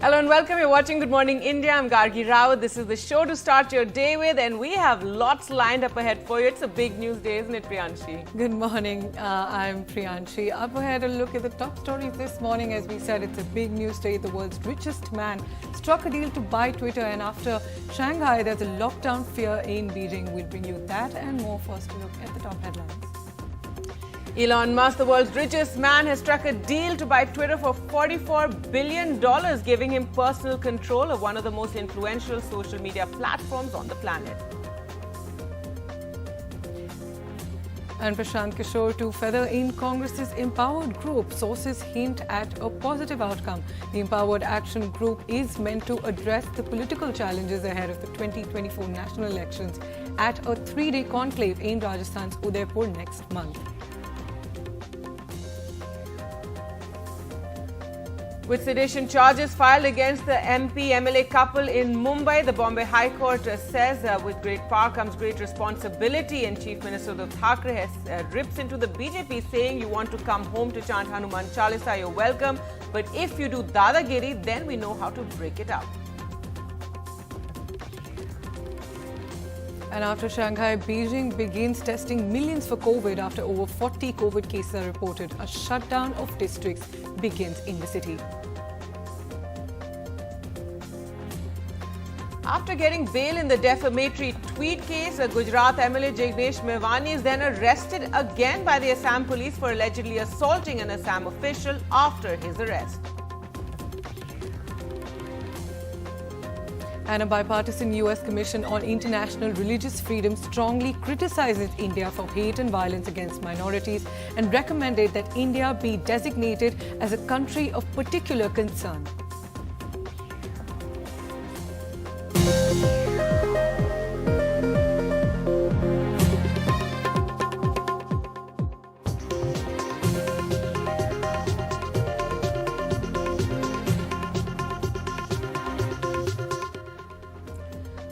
Hello and welcome. You're watching Good Morning India. I'm Gargi Rao. This is the show to start your day with, and we have lots lined up ahead for you. It's a big news day, isn't it, Priyanshi? Good morning. I'm Priyanshi. Up ahead, a look at the top stories this morning. As we said, it's a big news day. The world's richest man struck a deal to buy Twitter, and after Shanghai, there's a lockdown fear in Beijing. We'll bring you that and more. First, a look at the top headlines. Elon Musk, the world's richest man, has struck a deal to buy Twitter for $44 billion, giving him personal control of one of the most influential social media platforms on the planet. And Prashant Kishor to feather in Congress's Empowered Group. Sources hint at a positive outcome. The Empowered Action Group is meant to address the political challenges ahead of the 2024 national elections at a 3-day conclave in Rajasthan's Udaipur next month. With sedition charges filed against the MP-MLA couple in Mumbai, the Bombay High Court says with great power comes great responsibility, and Chief Minister Uddhav Thackeray has rips into the BJP saying, you want to come home to chant Hanuman Chalisa, you're welcome, but if you do dadagiri, then we know how to break it up. And after Shanghai, Beijing begins testing millions for COVID after over 40 COVID cases are reported. A shutdown of districts begins in the city. After getting bail in the defamatory tweet case, a Gujarat MLA Jignesh Mevani is then arrested again by the Assam police for allegedly assaulting an Assam official after his arrest. And a bipartisan US Commission on International Religious Freedom strongly criticizes India for hate and violence against minorities and recommended that India be designated as a country of particular concern.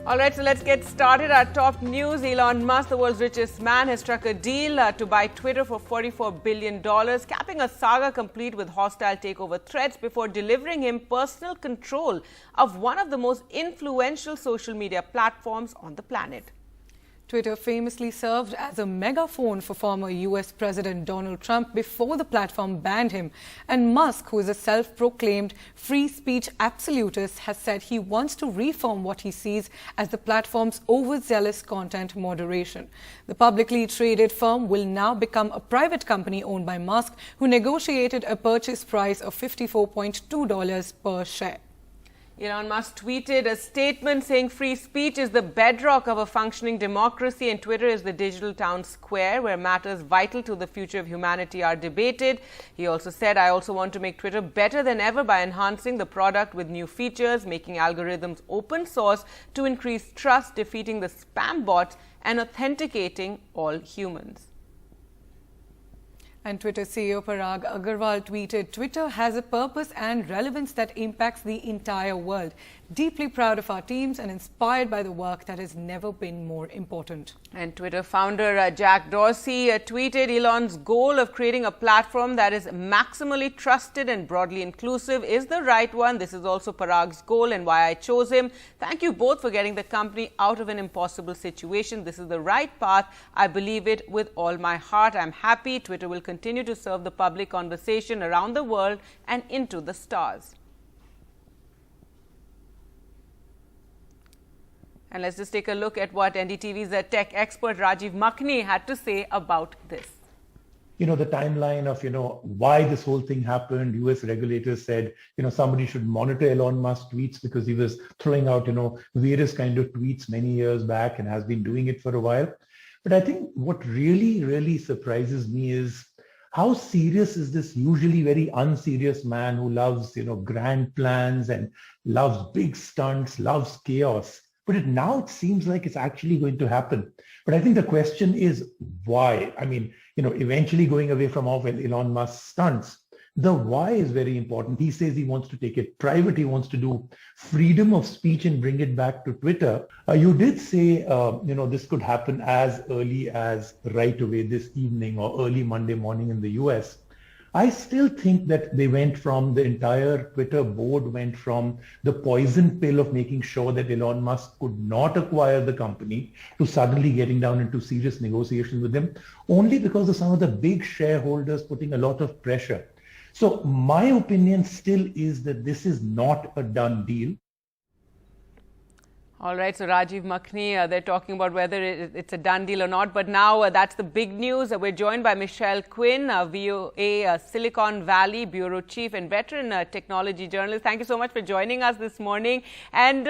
All right, so let's get started. Our top news. Elon Musk, the world's richest man, has struck a deal to buy Twitter for $44 billion, capping a saga complete with hostile takeover threats before delivering him personal control of one of the most influential social media platforms on the planet. Twitter famously served as a megaphone for former US President Donald Trump before the platform banned him. And Musk, who is a self-proclaimed free speech absolutist, has said he wants to reform what he sees as the platform's overzealous content moderation. The publicly traded firm will now become a private company owned by Musk, who negotiated a purchase price of $54.2 per share. Elon Musk tweeted a statement saying free speech is the bedrock of a functioning democracy and Twitter is the digital town square where matters vital to the future of humanity are debated. He also said, I also want to make Twitter better than ever by enhancing the product with new features, making algorithms open source to increase trust, defeating the spam bots and authenticating all humans. And Twitter CEO Parag Agrawal tweeted, Twitter has a purpose and relevance that impacts the entire world. Deeply proud of our teams and inspired by the work that has never been more important. And Twitter founder Jack Dorsey tweeted, Elon's goal of creating a platform that is maximally trusted and broadly inclusive is the right one. This is also Parag's goal and why I chose him. Thank you both for getting the company out of an impossible situation. This is the right path. I believe it with all my heart. I'm happy Twitter will continue to serve the public conversation around the world and into the stars. And let's just take a look at what NDTV's tech expert Rajiv Makhni had to say about this. The timeline of, why this whole thing happened. US regulators said, somebody should monitor Elon Musk tweets because he was throwing out, various kind of tweets many years back and has been doing it for a while. But I think what really, really surprises me is how serious is this usually very unserious man who loves, grand plans and loves big stunts, loves chaos. But now it seems like it's actually going to happen. But I think the question is why? I mean, eventually going away from all Elon Musk's stunts, the why is very important. He says he wants to take it private. He wants to do freedom of speech and bring it back to Twitter. You did say, this could happen as early as right away this evening or early Monday morning in the US. I still think that they went from the entire Twitter board went from the poison pill of making sure that Elon Musk could not acquire the company to suddenly getting down into serious negotiations with him, only because of some of the big shareholders putting a lot of pressure. So my opinion still is that this is not a done deal. All right, so Rajiv Makhni, they're talking about whether it's a done deal or not. But now that's the big news. We're joined by Michelle Quinn, VOA Silicon Valley Bureau Chief and veteran technology journalist. Thank you so much for joining us this morning. And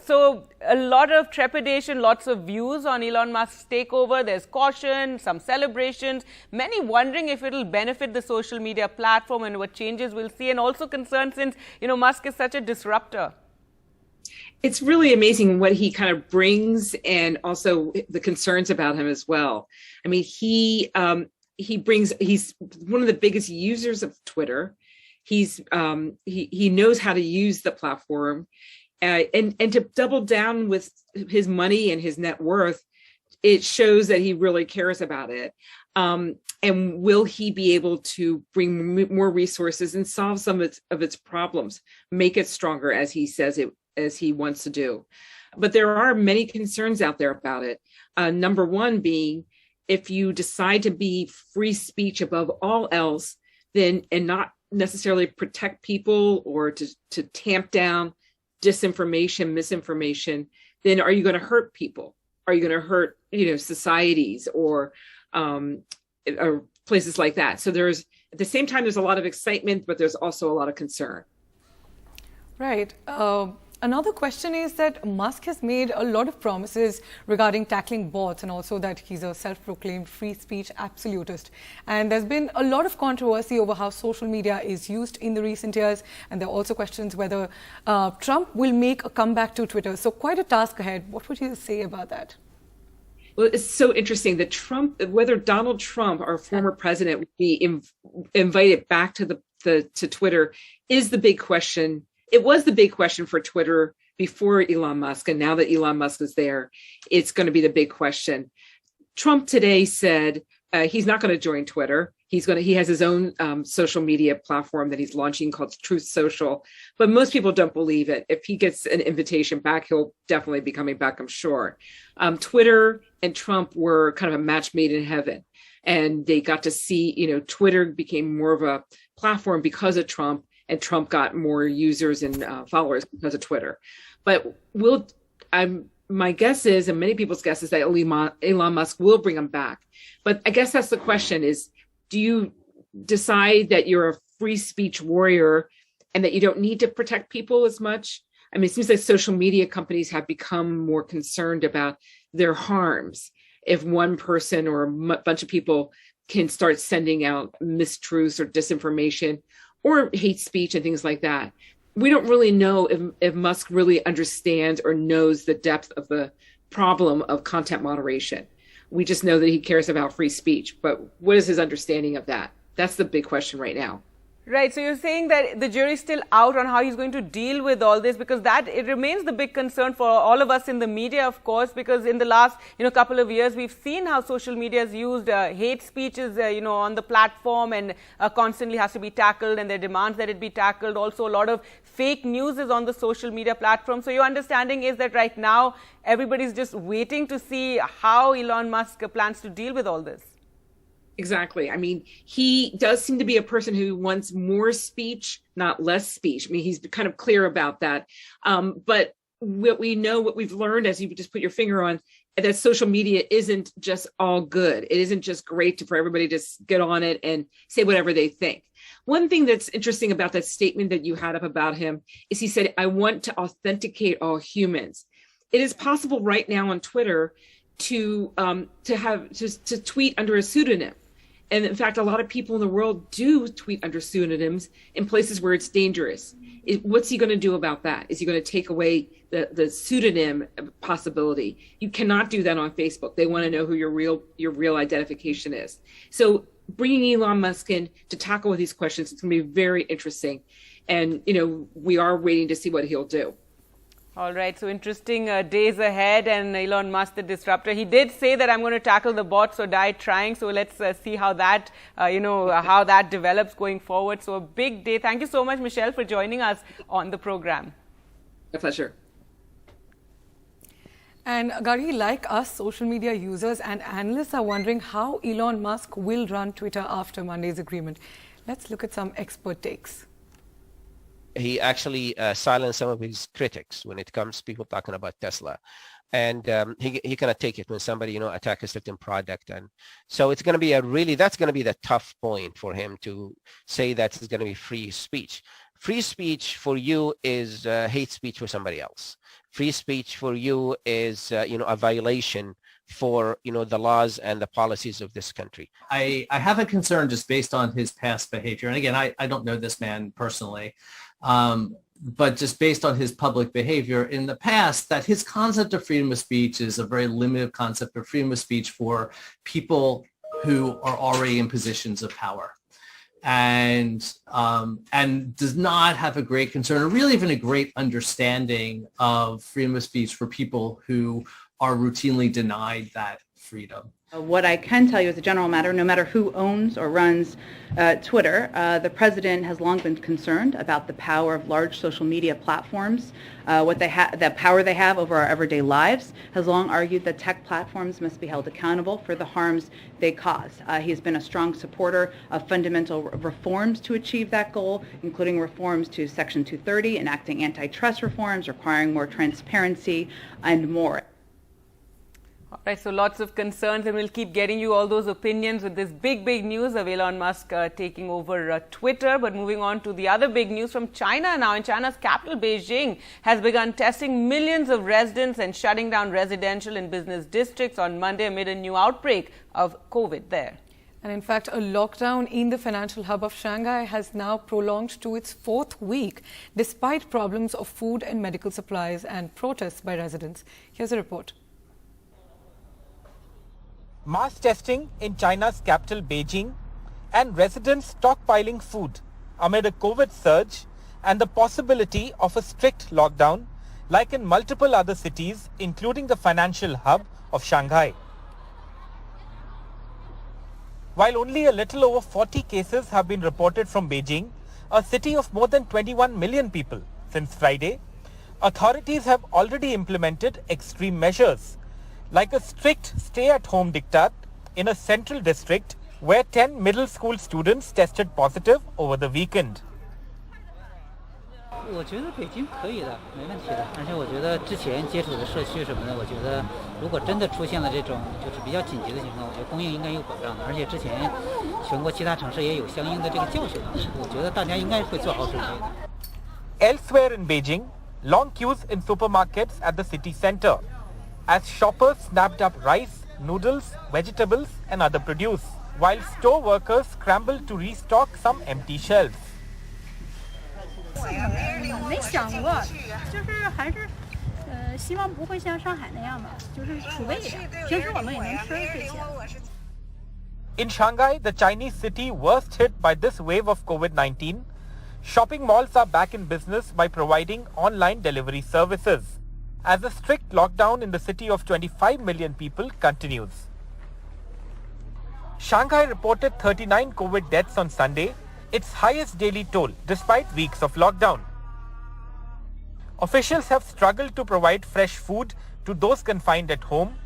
so a lot of trepidation, lots of views on Elon Musk's takeover. There's caution, some celebrations, many wondering if it'll benefit the social media platform and what changes we'll see, and also concern since, Musk is such a disruptor. It's really amazing what he kind of brings, and also the concerns about him as well. I mean, he's one of the biggest users of Twitter. He knows how to use the platform, and to double down with his money and his net worth, it shows that he really cares about it. And will he be able to bring more resources and solve some of its problems, make it stronger as he says it, as he wants to do? But there are many concerns out there about it. Number one being, if you decide to be free speech above all else, then and not necessarily protect people or to tamp down disinformation, misinformation, then are you going to hurt people? Are you going to hurt, societies or places like that? So there's, at the same time, there's a lot of excitement, but there's also a lot of concern. Right. Another question is that Musk has made a lot of promises regarding tackling bots, and also that he's a self-proclaimed free speech absolutist. And there's been a lot of controversy over how social media is used in the recent years. And there are also questions whether Trump will make a comeback to Twitter. So quite a task ahead. What would you say about that? Well, it's so interesting that whether Donald Trump, our former president, would be invited back to Twitter is the big question. It was the big question for Twitter before Elon Musk, and now that Elon Musk is there, it's going to be the big question. Trump today said he's not going to join Twitter. He has his own social media platform that he's launching called Truth Social, but most people don't believe it. If he gets an invitation back, he'll definitely be coming back, I'm sure. Twitter and Trump were kind of a match made in heaven, and they got to see, Twitter became more of a platform because of Trump, and Trump got more users and followers because of Twitter. But my guess is, and many people's guess is, that Elon Musk will bring him back. But I guess that's the question is, do you decide that you're a free speech warrior and that you don't need to protect people as much? I mean, it seems like social media companies have become more concerned about their harms. If one person or a bunch of people can start sending out mistruths or disinformation or hate speech and things like that. We don't really know if Musk really understands or knows the depth of the problem of content moderation. We just know that he cares about free speech, but what is his understanding of that? That's the big question right now. Right. So you're saying that the jury's still out on how he's going to deal with all this, because it remains the big concern for all of us in the media, of course, because in the last, couple of years, we've seen how social media has used hate speeches, on the platform, and constantly has to be tackled, and their demands that it be tackled. Also, a lot of fake news is on the social media platform. So your understanding is that right now, everybody's just waiting to see how Elon Musk plans to deal with all this. Exactly. I mean, he does seem to be a person who wants more speech, not less speech. I mean, he's kind of clear about that. But what we've learned, as you just put your finger on, that social media isn't just all good. It isn't just great for everybody to get on it and say whatever they think. One thing that's interesting about that statement that you had up about him is he said, I want to authenticate all humans. It is possible right now on Twitter to tweet under a pseudonym. And in fact, a lot of people in the world do tweet under pseudonyms in places where it's dangerous. What's he going to do about that? Is he going to take away the pseudonym possibility? You cannot do that on Facebook. They want to know who your real identification is. So bringing Elon Musk in to tackle with these questions, it's going to be very interesting. And, we are waiting to see what he'll do. All right, so interesting days ahead, and Elon Musk, the disruptor, he did say that I'm going to tackle the bots or die trying. So let's see how that, how that develops going forward. So a big day. Thank you so much, Michelle, for joining us on the program. My pleasure. And Gari, like us, social media users and analysts are wondering how Elon Musk will run Twitter after Monday's agreement. Let's look at some expert takes. He actually silenced some of his critics when it comes to people talking about Tesla. And he kind of take it when somebody, attack a certain product. And so it's going to be that's going to be the tough point for him to say that it's going to be free speech. Free speech for you is hate speech for somebody else. Free speech for you is, a violation for, the laws and the policies of this country. I have a concern just based on his past behavior. And again, I don't know this man personally, but just based on his public behavior in the past, that his concept of freedom of speech is a very limited concept of freedom of speech for people who are already in positions of power. And does not have a great concern or really even a great understanding of freedom of speech for people who are routinely denied that freedom. What I can tell you as a general matter, no matter who owns or runs Twitter, the president has long been concerned about the power of large social media platforms, the power they have over our everyday lives, has long argued that tech platforms must be held accountable for the harms they cause. He has been a strong supporter of fundamental reforms to achieve that goal, including reforms to Section 230, enacting antitrust reforms, requiring more transparency, and more. All right, so lots of concerns, and we'll keep getting you all those opinions with this big news of Elon Musk taking over Twitter. But moving on to the other big news from China now. In China's capital, Beijing has begun testing millions of residents and shutting down residential and business districts on Monday amid a new outbreak of COVID there. And in fact, a lockdown in the financial hub of Shanghai has now prolonged to its 4th week, despite problems of food and medical supplies and protests by residents. Here's a report. Mass testing in China's capital Beijing and residents stockpiling food amid a COVID surge and the possibility of a strict lockdown like in multiple other cities, including the financial hub of Shanghai. While only a little over 40 cases have been reported from Beijing, a city of more than 21 million people, since Friday, authorities have already implemented extreme measures like a strict stay-at-home diktat in a central district where 10 middle school students tested positive over the weekend. 我觉得北京可以的，没问题的。而且我觉得之前接触的社区什么的，我觉得如果真的出现了这种就是比较紧急的情况，我觉得供应应该有保障的。而且之前全国其他城市也有相应的这个教训，我觉得大家应该会做好准备的。 Elsewhere in Beijing, long queues in supermarkets at the city center as shoppers snapped up rice, noodles, vegetables and other produce, while store workers scrambled to restock some empty shelves. 没想过，就是还是希望不会像上海那样吧，就是储备一点，平时我们也能吃这些。 In Shanghai, the Chinese city worst hit by this wave of COVID-19, shopping malls are back in business by providing online delivery services, as a strict lockdown in the city of 25 million people continues. Shanghai reported 39 COVID deaths on Sunday, its highest daily toll despite weeks of lockdown. Officials have struggled to provide fresh food to those confined at home,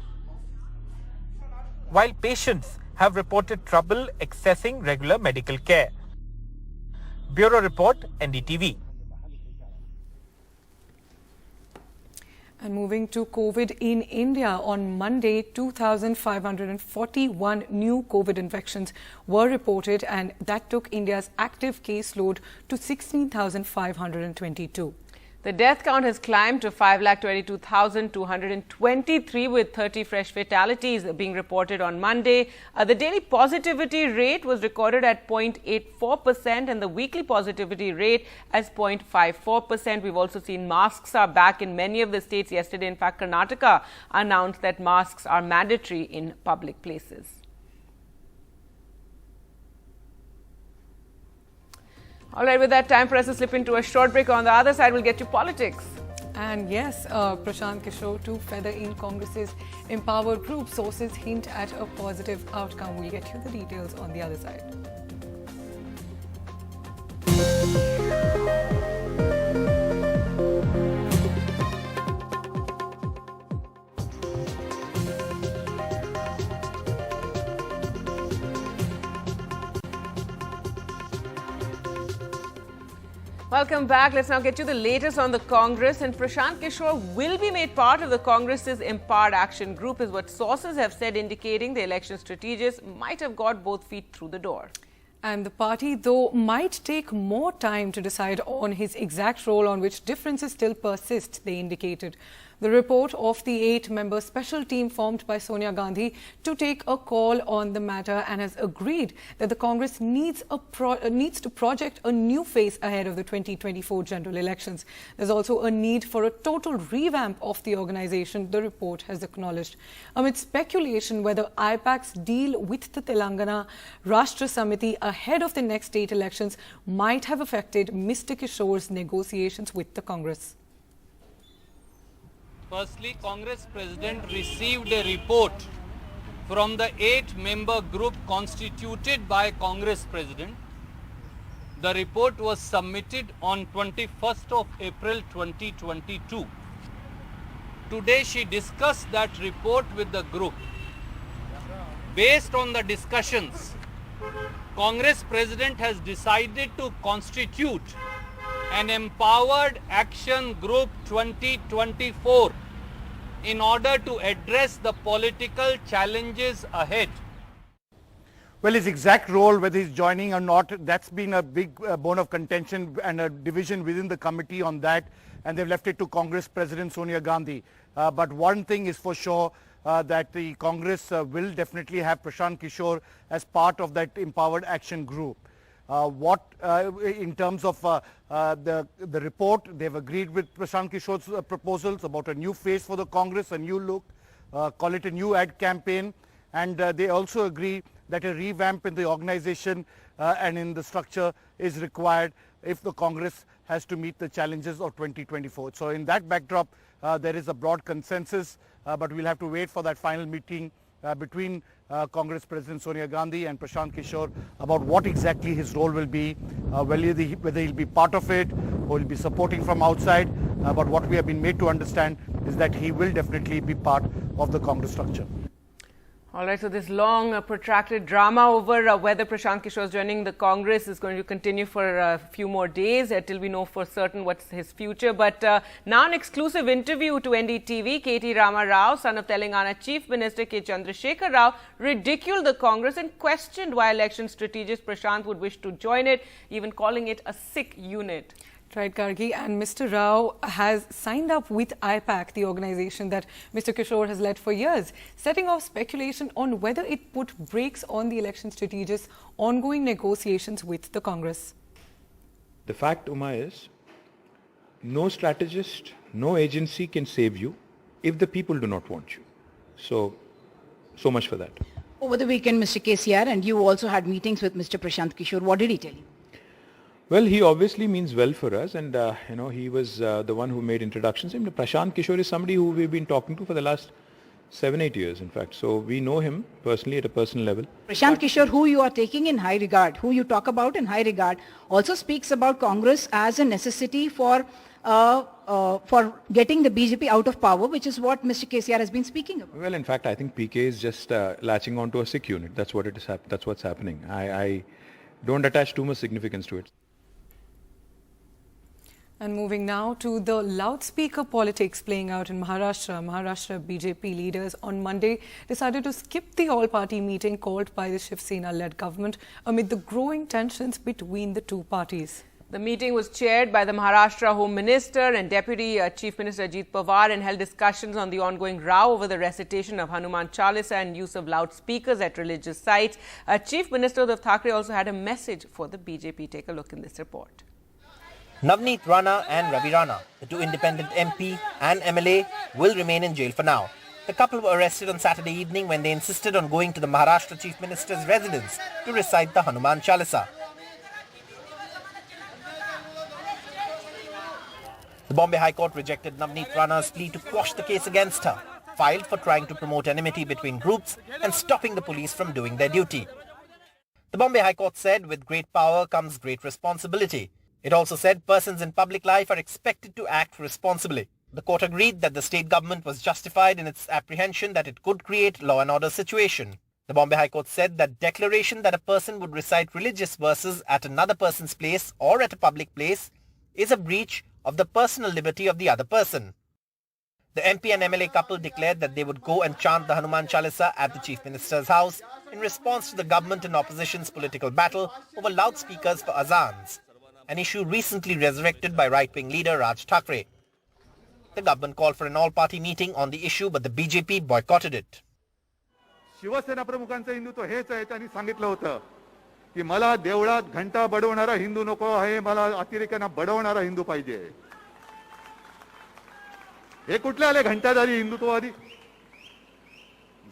while patients have reported trouble accessing regular medical care. Bureau Report, NDTV. And moving to COVID in India, on Monday, 2,541 new COVID infections were reported, and that took India's active caseload to 16,522. The death count has climbed to 522,223 with 30 fresh fatalities being reported on Monday. The daily positivity rate was recorded at 0.84% and the weekly positivity rate as 0.54%. We've also seen masks are back in many of the states. Yesterday, in fact, Karnataka announced that masks are mandatory in public places. All right, with that, time for us to slip into a short break. On the other side, we'll get to politics. And yes, Prashant Kishor to feather in Congress's empowered group. Sources hint at a positive outcome. We'll get you the details on the other side. Welcome back. Let's now get you the latest on the Congress. And Prashant Kishor will be made part of the Congress's Empowered Action Group, is what sources have said, indicating the election strategist might have got both feet through the door. And the party, though, might take more time to decide on his exact role, on which differences still persist, they indicated. The report of the 8-member special team formed by Sonia Gandhi to take a call on the matter and has agreed that the Congress needs to project a new face ahead of the 2024 general elections. There's also a need for a total revamp of the organization, the report has acknowledged. Amid speculation whether IPAC's deal with the Telangana Rashtra Samiti ahead of the next state elections might have affected Mr. Kishor's negotiations with the Congress. Firstly, Congress President received a report from the 8-member group constituted by Congress President. The report was submitted on 21st of April 2022. Today she discussed that report with the group. Based on the discussions, Congress President has decided to constitute an Empowered Action Group 2024 in order to address the political challenges ahead. Well, his exact role, whether he's joining or not, that's been a big bone of contention and a division within the committee on that, and they've left it to Congress President Sonia Gandhi. But one thing is for sure, that the Congress will definitely have Prashant Kishor as part of that Empowered Action Group. In terms of the report, they've agreed with Prashant Kishor's proposals about a new face for the Congress, a new look, call it a new ad campaign, and they also agree that a revamp in the organization and in the structure is required if the Congress has to meet the challenges of 2024. So in that backdrop, there is a broad consensus, but we'll have to wait for that final meeting between Congress President Sonia Gandhi and Prashant Kishor about what exactly his role will be, whether he'll be part of it or he'll be supporting from outside. But what we have been made to understand is that he will definitely be part of the Congress structure. All right, so this long, protracted drama over whether Prashant Kishor is joining the Congress is going to continue for a few more days till we know for certain what's his future. But now an exclusive interview to NDTV, K.T. Rama Rao, son of Telangana Chief Minister K. Chandrasekhar Rao, ridiculed the Congress and questioned why election strategist Prashant would wish to join it, even calling it a sick unit. Right, Gargi, and Mr. Rao has signed up with IPAC, the organization that Mr. Kishor has led for years, setting off speculation on whether it put brakes on the election strategist's ongoing negotiations with the Congress. The fact, Uma, is no strategist, no agency can save you if the people do not want you. So much for that. Over the weekend, Mr. KCR, and you also had meetings with Mr. Prashant Kishor. What did he tell you? Well, he obviously means well for us, and he was the one who made introductions. Prashant Kishor is somebody who we've been talking to for the last 7-8 years, in fact. So we know him personally at a personal level. Prashant Kishor, who you are taking in high regard, who you talk about in high regard, also speaks about Congress as a necessity for getting the BJP out of power, which is what Mr. KCR has been speaking about. Well, in fact, I think PK is just latching onto a sick unit. That's what it is. That's what's happening. I don't attach too much significance to it. And moving now to the loudspeaker politics playing out in Maharashtra. Maharashtra BJP leaders on Monday decided to skip the all-party meeting called by the Shiv Sena-led government amid the growing tensions between the two parties. The meeting was chaired by the Maharashtra Home Minister and Deputy Chief Minister Ajit Pawar and held discussions on the ongoing row over the recitation of Hanuman Chalisa and use of loudspeakers at religious sites. Chief Minister Uddhav Thackeray also had a message for the BJP. Take a look in this report. Navneet Rana and Ravi Rana, the two independent MP and MLA, will remain in jail for now. The couple were arrested on Saturday evening when they insisted on going to the Maharashtra Chief Minister's residence to recite the Hanuman Chalisa. The Bombay High Court rejected Navneet Rana's plea to quash the case against her, filed for trying to promote enmity between groups and stopping the police from doing their duty. The Bombay High Court said with great power comes great responsibility. It also said persons in public life are expected to act responsibly. The court agreed that the state government was justified in its apprehension that it could create law and order situation. The Bombay High Court said that declaration that a person would recite religious verses at another person's place or at a public place is a breach of the personal liberty of the other person. The MP and MLA couple declared that they would go and chant the Hanuman Chalisa at the Chief Minister's house in response to the government and opposition's political battle over loudspeakers for azans, an issue recently resurrected by right-wing leader Raj Thackeray. The government called for an all-party meeting on the issue, but the BJP boycotted it. Shiv Sena प्रमुखांचं Hindutva हेच आहे. त्यांनी सांगितलं होतं की मला देवळात घंटा बडवणारा हिंदू नको आहे, मला अतिरेक्यांना बडवणारा हिंदू पाहिजे. हे कुठले आले घंटाधारी हिंदुत्ववादी?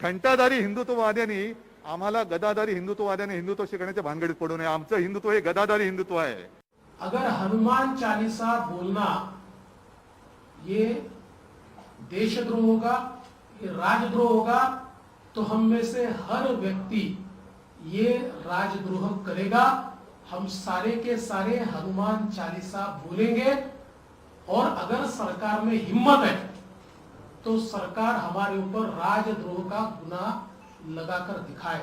घंटाधारी हिंदुत्ववाद्यांनी आम्हाला गदाधारी हिंदुत्ववाद्यांनी हिंदुत्व शिकण्याच्या भानगडीत पडू नये. आमचं हिंदुत्व हे गदाधारी हिंदुत्व आहे. अगर हनुमान चालीसा बोलना ये देशद्रोह होगा, ये राजद्रोह होगा, तो हम में से हर व्यक्ति ये राजद्रोह करेगा. हम सारे के सारे हनुमान चालीसा बोलेंगे और अगर सरकार में हिम्मत है तो सरकार हमारे ऊपर राजद्रोह का गुनाह लगाकर दिखाए.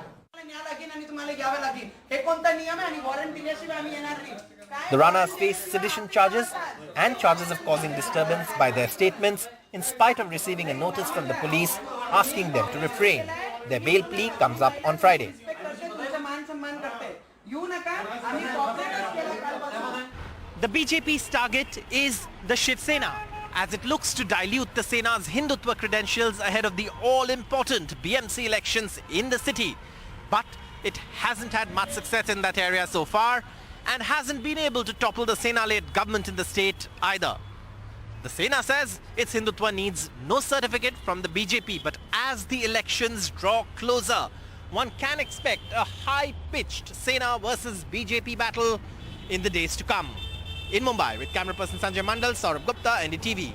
The Ranas face sedition charges and charges of causing disturbance by their statements in spite of receiving a notice from the police asking them to refrain. Their bail plea comes up on Friday. The BJP's target is the Shiv Sena, as it looks to dilute the Sena's Hindutva credentials ahead of the all-important BMC elections in the city. But it hasn't had much success in that area so far and hasn't been able to topple the Sena-led government in the state either. The Sena says its Hindutva needs no certificate from the BJP, but as the elections draw closer, one can expect a high-pitched Sena versus BJP battle in the days to come. In Mumbai, with camera person Sanjay Mandal, Saurabh Gupta, NDTV.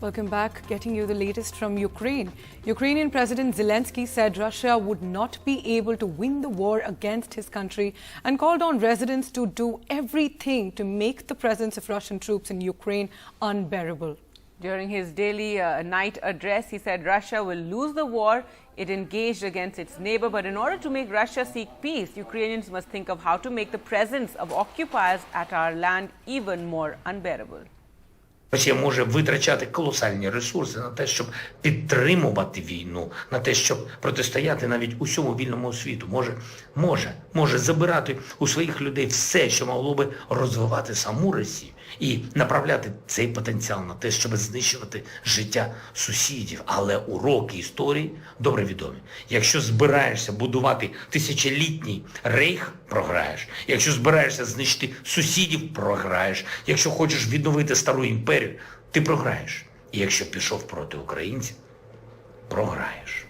Welcome back. Getting you the latest from Ukraine. Ukrainian President Zelensky said Russia would not be able to win the war against his country and called on residents to do everything to make the presence of Russian troops in Ukraine unbearable. During his daily night address, he said Russia will lose the war it engaged against its neighbor. But in order to make Russia seek peace, Ukrainians must think of how to make the presence of occupiers at our land even more unbearable. Росія може витрачати колосальні ресурси на те, щоб підтримувати війну, на те, щоб протистояти навіть усьому вільному світу. Може забирати у своїх людей все, що могло би розвивати саму Росію, і направляти цей потенціал на те, щоб знищувати життя сусідів. Але уроки історії добре відомі. Якщо збираєшся будувати тисячолітній рейх, програєш. Якщо збираєшся знищити сусідів, програєш. Якщо хочеш відновити стару імперію, ти програєш. І якщо пішов проти українців, програєш.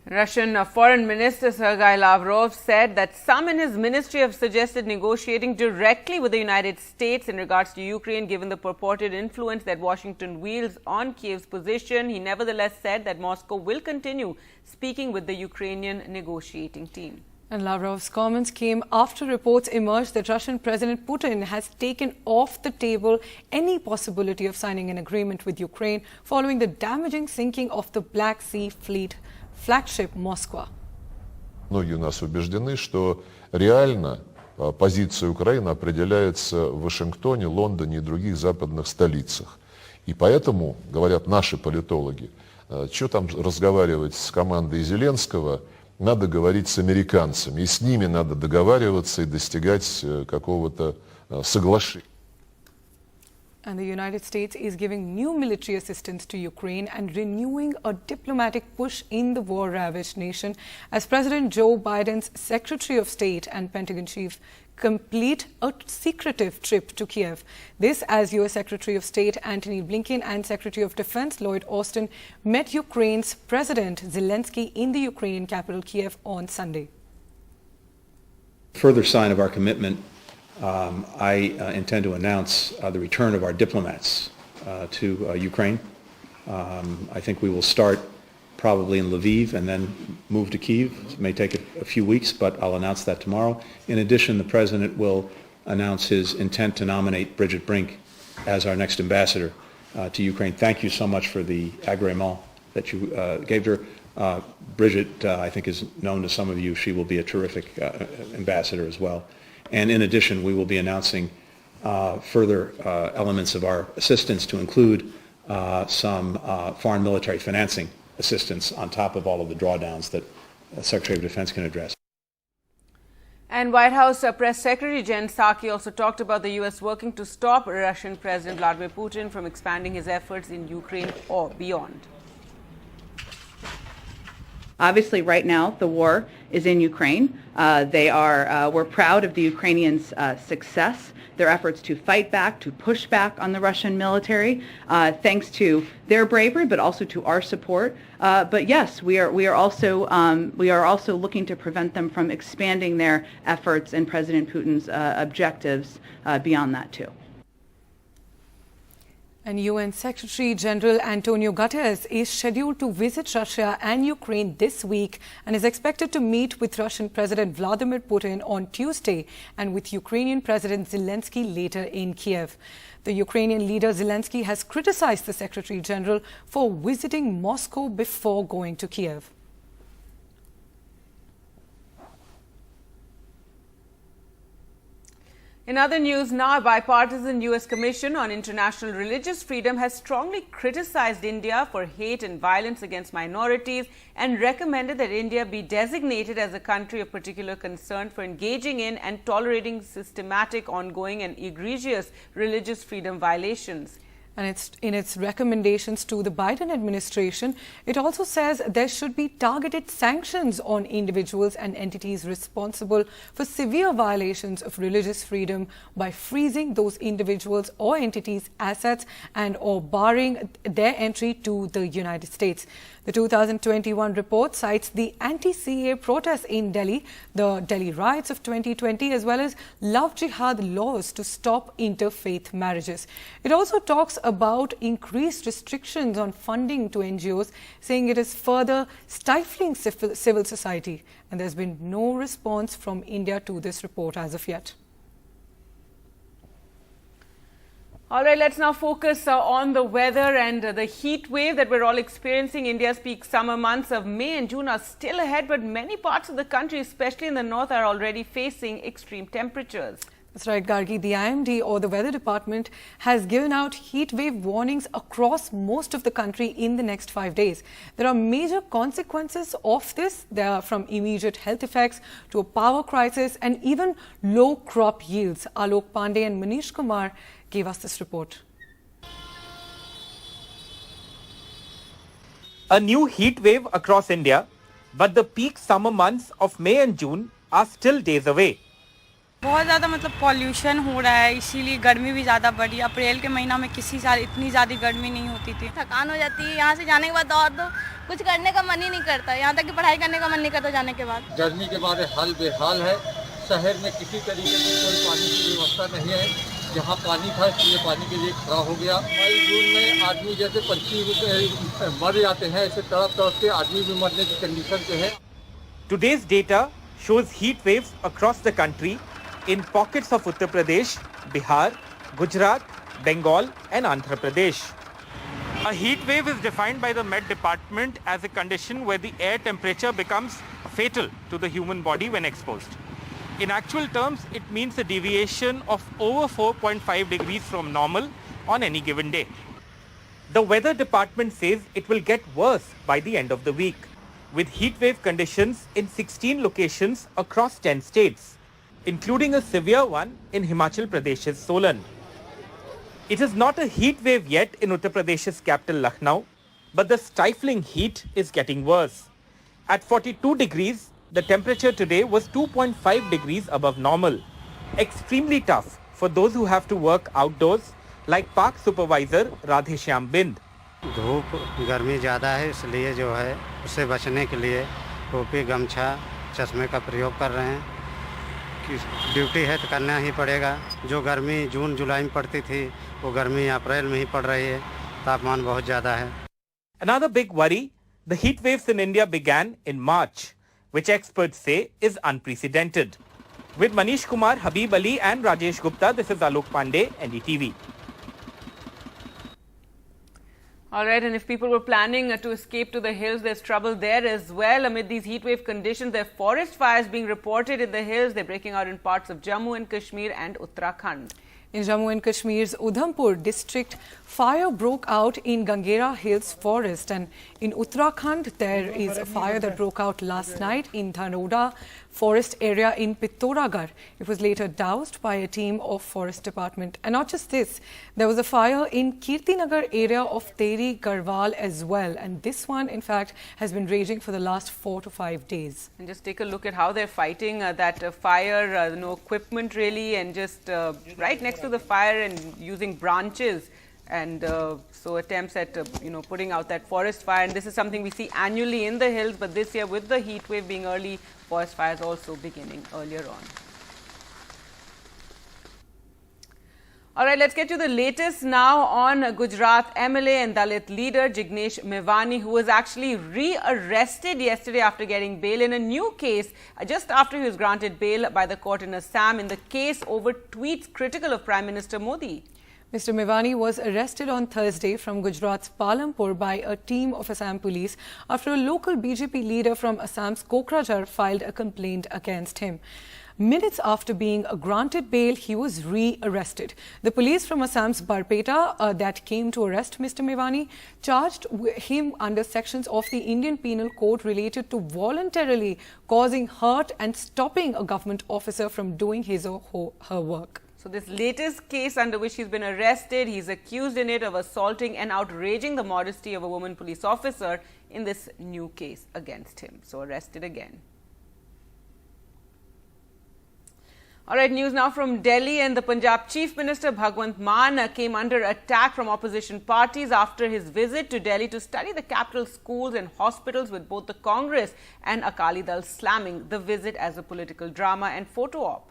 Russian Foreign Minister Sergei Lavrov said that some in his ministry have suggested negotiating directly with the United States in regards to Ukraine, given the purported influence that Washington wields on Kiev's position. He nevertheless said that Moscow will continue speaking with the Ukrainian negotiating team. And Lavrov's comments came after reports emerged that Russian President Putin has taken off the table any possibility of signing an agreement with Ukraine following the damaging sinking of the Black Sea Fleet flagship Moskva. Многие у нас убеждены, что реально позиция Украины определяется в Вашингтоне, Лондоне и других западных столицах. И поэтому, говорят наши политологи, что там разговаривать с командой Зеленского, надо говорить с американцами. И с ними надо договариваться и достигать какого-то соглашения. And the United States is giving new military assistance to Ukraine and renewing a diplomatic push in the war-ravaged nation as President Joe Biden's Secretary of State and Pentagon Chief complete a secretive trip to Kiev. This as U.S. Secretary of State Antony Blinken and Secretary of Defense Lloyd Austin met Ukraine's President Zelensky in the Ukrainian capital Kiev on Sunday. Further sign of our commitment I intend to announce the return of our diplomats to Ukraine. I think we will start probably in Lviv and then move to Kyiv. It may take a few weeks, but I'll announce that tomorrow. In addition, the President will announce his intent to nominate Bridget Brink as our next ambassador to Ukraine. Thank you so much for the agrément that you gave her. Bridget, I think, is known to some of you. She will be a terrific ambassador as well. And in addition, we will be announcing further elements of our assistance to include some foreign military financing assistance on top of all of the drawdowns that Secretary of Defense can address. And White House Press Secretary Jen Psaki also talked about the U.S. working to stop Russian President Vladimir Putin from expanding his efforts in Ukraine or beyond. Obviously, right now, the war is in Ukraine. We're proud of the Ukrainians' success, their efforts to fight back, to push back on the Russian military, thanks to their bravery, but also to our support. But yes, we are also looking to prevent them from expanding their efforts and President Putin's objectives beyond that too. And UN Secretary General Antonio Guterres is scheduled to visit Russia and Ukraine this week and is expected to meet with Russian President Vladimir Putin on Tuesday and with Ukrainian President Zelensky later in Kiev. The Ukrainian leader Zelensky has criticized the Secretary General for visiting Moscow before going to Kiev. In other news now, a bipartisan U.S. Commission on International Religious Freedom has strongly criticized India for hate and violence against minorities and recommended that India be designated as a country of particular concern for engaging in and tolerating systematic, ongoing and egregious religious freedom violations. And in its recommendations to the Biden administration, it also says there should be targeted sanctions on individuals and entities responsible for severe violations of religious freedom by freezing those individuals or entities' assets and or barring their entry to the United States. The 2021 report cites the anti-CAA protests in Delhi, the Delhi riots of 2020, as well as love jihad laws to stop interfaith marriages. It also talks about increased restrictions on funding to NGOs, saying it is further stifling civil society. And there's been no response from India to this report as of yet. All right, let's now focus on the weather and the heat wave that we're all experiencing. India's peak summer months of May and June are still ahead, but many parts of the country, especially in the north, are already facing extreme temperatures. That's right, Gargi. The IMD, or the Weather Department, has given out heat wave warnings across most of the country in the next 5 days. There are major consequences of this. There are from immediate health effects to a power crisis and even low crop yields. Alok Pandey and Manish Kumar gave us this report. A new heat wave across India, but the peak summer months of May and June are still days away. बहुत ज़्यादा मतलब pollution हो रहा है, इसीलिए गर्मी भी ज़्यादा बढ़ी। अप्रैल के महीना में किसी साल इतनी ज़्यादा गर्मी नहीं होती थी। थकान हो जाती है, यहाँ से जाने के बाद और तो कुछ करने का मन ही नहीं करता, यहाँ तक कि पढ़ाई करने का मन नहीं करता जाने के बाद। गर्मी के बाद हाल बेहाल है, शहर में किसी तरीके की कोई पानी की व्यवस्था नहीं है। जहाँ पानी था इसलिए पानी के लिए खड़ा हो गया। मई जून में आदमी जैसे पंछी मर जाते हैं, ऐसे तड़प तड़प के आदमी भी मरने की कंडीशन पे है। Today's data shows heat waves across the country in pockets of Uttar Pradesh, Bihar, Gujarat, Bengal and Andhra Pradesh. A heat wave is defined by the Met Department as a condition where the air temperature becomes fatal to the human body when exposed. In actual terms, it means a deviation of over 4.5 degrees from normal on any given day. The Weather Department says it will get worse by the end of the week, with heat wave conditions in 16 locations across 10 states, including a severe one in Himachal Pradesh's Solan. It is not a heat wave yet in Uttar Pradesh's capital Lucknow, but the stifling heat is getting worse. At 42 degrees, the temperature today was 2.5 degrees above normal. Extremely tough for those who have to work outdoors, like Park Supervisor Radheshyam Bind. धूप गर्मी ज़्यादा है, इसलिए जो है उससे बचने के लिए टोपी, गमछा, चश्मे का प्रयोग कर रहे हैं ड्यूटी है तो करना ही पड़ेगा। जो गर्मी जून जुलाई में पड़ती थी वो गर्मी अप्रैल में ही पड़ रही है। तापमान बहुत ज़्यादा है। Another big worry, the heat waves in India began in March, which experts say is unprecedented. With Manish Kumar, Habib Ali and Rajesh Gupta, this is Alok Pandey, NDTV. All right, and if people were planning to escape to the hills, there's trouble there as well. Amid these heatwave conditions, there are forest fires being reported in the hills. They're breaking out in parts of Jammu and Kashmir and Uttarakhand. In Jammu and Kashmir's Udhampur district, fire broke out in Gangera Hills forest, and in Uttarakhand there is a fire that broke out last night in Dhanoda forest area in Pittoragarh. It was later doused by a team of forest department. And not just this, there was a fire in Kirtinagar area of Teri Garhwal as well, and this one in fact has been raging for the last 4 to 5 days. And just take a look at how they're fighting that fire, no equipment really, and just right next to the fire and using branches, and so attempts at putting out that forest fire. And this is something we see annually in the hills, but this year with the heat wave being early, forest fires also beginning earlier on. All right, let's get to the latest now on Gujarat MLA and Dalit leader Jignesh Mevani, who was actually re-arrested yesterday after getting bail in a new case just after he was granted bail by the court in Assam in the case over tweets critical of Prime Minister Modi. Mr. Mevani was arrested on Thursday from Gujarat's Palampur by a team of Assam police after a local BJP leader from Assam's Kokrajhar filed a complaint against him. Minutes after being granted bail, he was re-arrested. The police from Assam's Barpeta that came to arrest Mr. Mevani charged him under sections of the Indian Penal Code related to voluntarily causing hurt and stopping a government officer from doing his or her work. So this latest case under which he's been arrested, he's accused in it of assaulting and outraging the modesty of a woman police officer in this new case against him. So arrested again. All right, news now from Delhi, and the Punjab Chief Minister Bhagwant Mann came under attack from opposition parties after his visit to Delhi to study the capital's schools and hospitals, with both the Congress and Akali Dal slamming the visit as a political drama and photo op.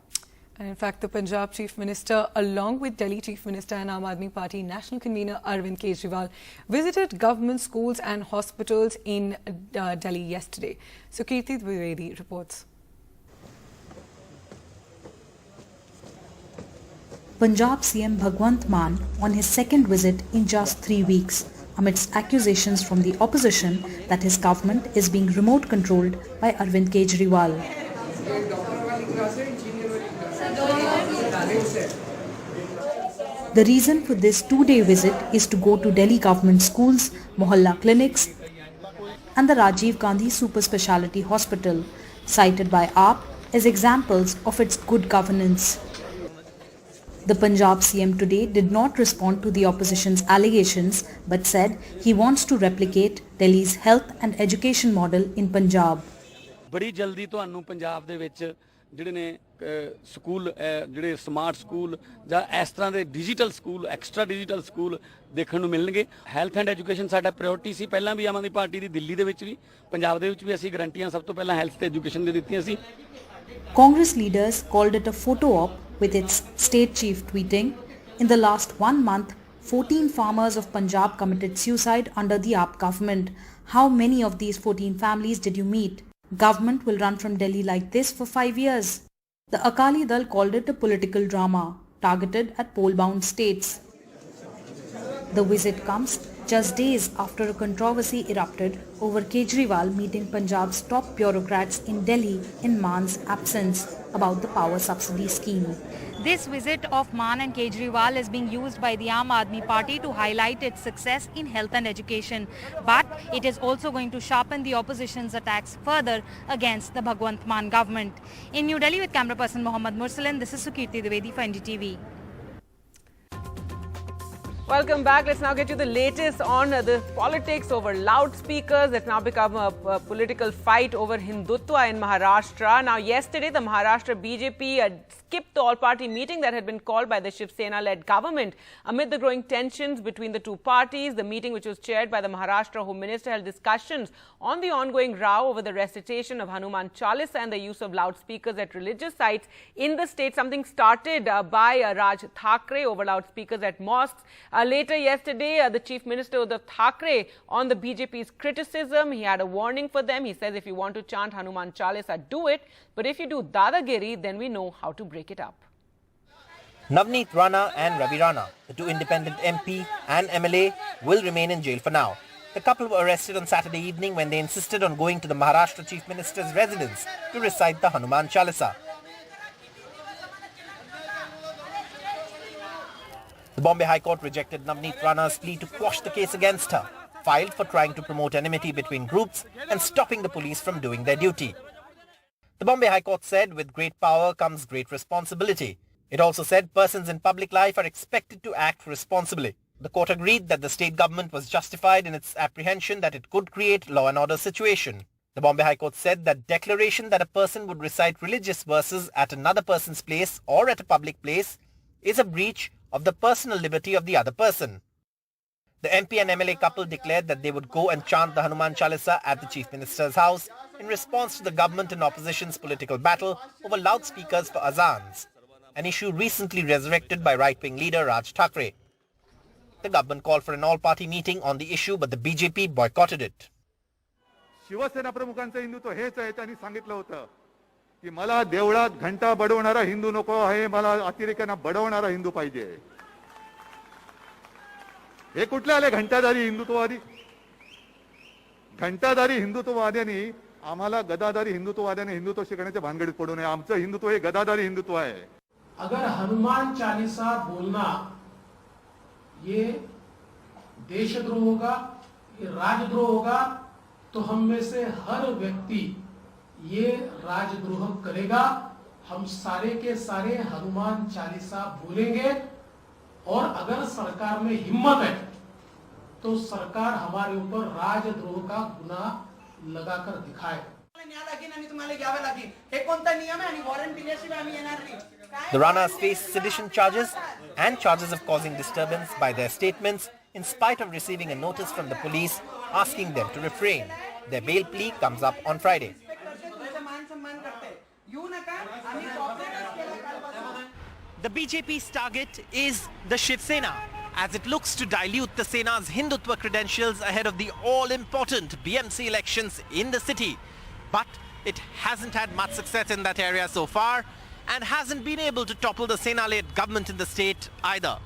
And in fact, the Punjab Chief Minister, along with Delhi Chief Minister and Aam Aadmi Party National Convener Arvind Kejriwal, visited government schools and hospitals in Delhi yesterday. So Kirti Dwivedi reports. Punjab CM Bhagwant Mann on his second visit in just 3 weeks, amidst accusations from the opposition that his government is being remote controlled by Arvind Kejriwal. The reason for this 2-day visit is to go to Delhi government schools, mohalla clinics and the Rajiv Gandhi Super Speciality Hospital, cited by AAP as examples of its good governance. The Punjab CM today did not respond to the opposition's allegations, but said he wants to replicate Delhi's health and education model in Punjab. बड़ी जल्दी ਤੁਹਾਨੂੰ ਪੰਜਾਬ ਦੇ ਵਿੱਚ ਜਿਹੜੇ ਨੇ school ਜਿਹੜੇ smart school ਜਾਂ ਇਸ ਤਰ੍ਹਾਂ ਦੇ digital school extra digital school ਦੇਖਣ ਨੂੰ ਮਿਲਣਗੇ। ਹੈਲਥ ਐਂਡ ਐਜੂਕੇਸ਼ਨ ਸਾਡਾ ਪ੍ਰਾਇੋਰਟੀ ਸੀ, ਪਹਿਲਾਂ ਵੀ ਆਮ ਆਦਮੀ ਪਾਰਟੀ ਦੀ ਦਿੱਲੀ ਦੇ ਵਿੱਚ ਵੀ ਪੰਜਾਬ ਦੇ ਵਿੱਚ ਵੀ ਅਸੀਂ ਗਰੰਟੀਆਂ ਸਭ ਤੋਂ ਪਹਿਲਾਂ ਹੈਲਥ ਤੇ ਐਜੂਕੇਸ਼ਨ ਦੇ ਦਿੱਤੀਆਂ ਸੀ। Congress leaders called it a photo op, with its state chief tweeting, "In the last 1 month, 14 farmers of Punjab committed suicide under the AAP government. How many of these 14 families did you meet? Government will run from Delhi like this for 5 years." The Akali Dal called it a political drama, targeted at poll-bound states. The visit comes just days after a controversy erupted over Kejriwal meeting Punjab's top bureaucrats in Delhi in Mann's absence about the power subsidy scheme. This visit of Mann and Kejriwal is being used by the Aam Aadmi Party to highlight its success in health and education. But it is also going to sharpen the opposition's attacks further against the Bhagwant Mann government. In New Delhi with camera person Mohammad Mursalin, this is Sukirti Dwivedi for NDTV. Welcome back. Let's now get you the latest on the politics over loudspeakers. It's now become a political fight over Hindutva in Maharashtra. Now, yesterday, the Maharashtra BJP skipped the all-party meeting that had been called by the Shiv Sena-led government. Amid the growing tensions between the two parties, the meeting, which was chaired by the Maharashtra Home Minister, held discussions on the ongoing row over the recitation of Hanuman Chalisa and the use of loudspeakers at religious sites in the state. Something started by Raj Thackeray over loudspeakers at mosques. Later yesterday, the Chief Minister Uddhav Thackeray on the BJP's criticism. He had a warning for them. He says if you want to chant Hanuman Chalisa, do it. But if you do Dadagiri, then we know how to break it up. Navneet Rana and Ravi Rana, the two independent MP and MLA, will remain in jail for now. The couple were arrested on Saturday evening when they insisted on going to the Maharashtra Chief Minister's residence to recite the Hanuman Chalisa. The Bombay High Court rejected Navneet Rana's plea to quash the case against her, filed for trying to promote enmity between groups and stopping the police from doing their duty. The Bombay High Court said with great power comes great responsibility. It also said persons in public life are expected to act responsibly. The court agreed that the state government was justified in its apprehension that it could create law and order situation. The Bombay High Court said that declaration that a person would recite religious verses at another person's place or at a public place is a breach of the personal liberty of the other person. The MP and MLA couple declared that they would go and chant the Hanuman Chalisa at the Chief Minister's house in response to the government and opposition's political battle over loudspeakers for azans, an issue recently resurrected by right-wing leader Raj Thackeray. The government called for an all-party meeting on the issue, but the BJP boycotted it. Shiv Sena प्रमुखांचं Hindutva हेच आहे. त्यांनी सांगितलं होतं की मला देवळात घंटा बडवणारा हिंदू नको आहे, मला अतिरेक्यांना बडवणारा हिंदू पाहिजे. हे कुठले आले घंटाधारी हिंदुत्ववादी? घंटाधारी हिंदुत्ववाद्यांनी आम्हाला गदाधारी हिंदुत्ववाद्यांनी हिंदुत्व शिकण्याच्या भानगडीत पडू नये. आमचं हिंदुत्व हे गदाधारी हिंदुत्व आहे. अगर हनुमान चालीसा बोलना ये देशद्रोह होगा, ये राजद्रोह होगा, तो हम में से हर व्यक्ति ये राजद्रोह करेगा. हम सारे के सारे हनुमान चालीसा बोलेंगे और अगर सरकार में हिम्मत है तो सरकार हमारे ऊपर राजद्रोह का गुनाह लगाकर दिखाए. The Ranas face sedition charges and charges of causing disturbance by their statements in spite of receiving a notice from the police asking them to refrain. Their bail plea comes up on Friday. The BJP's target is the Shiv Sena, as it looks to dilute the Sena's Hindutva credentials ahead of the all-important BMC elections in the city. But it hasn't had much success in that area so far and hasn't been able to topple the Sena-led government in the state either.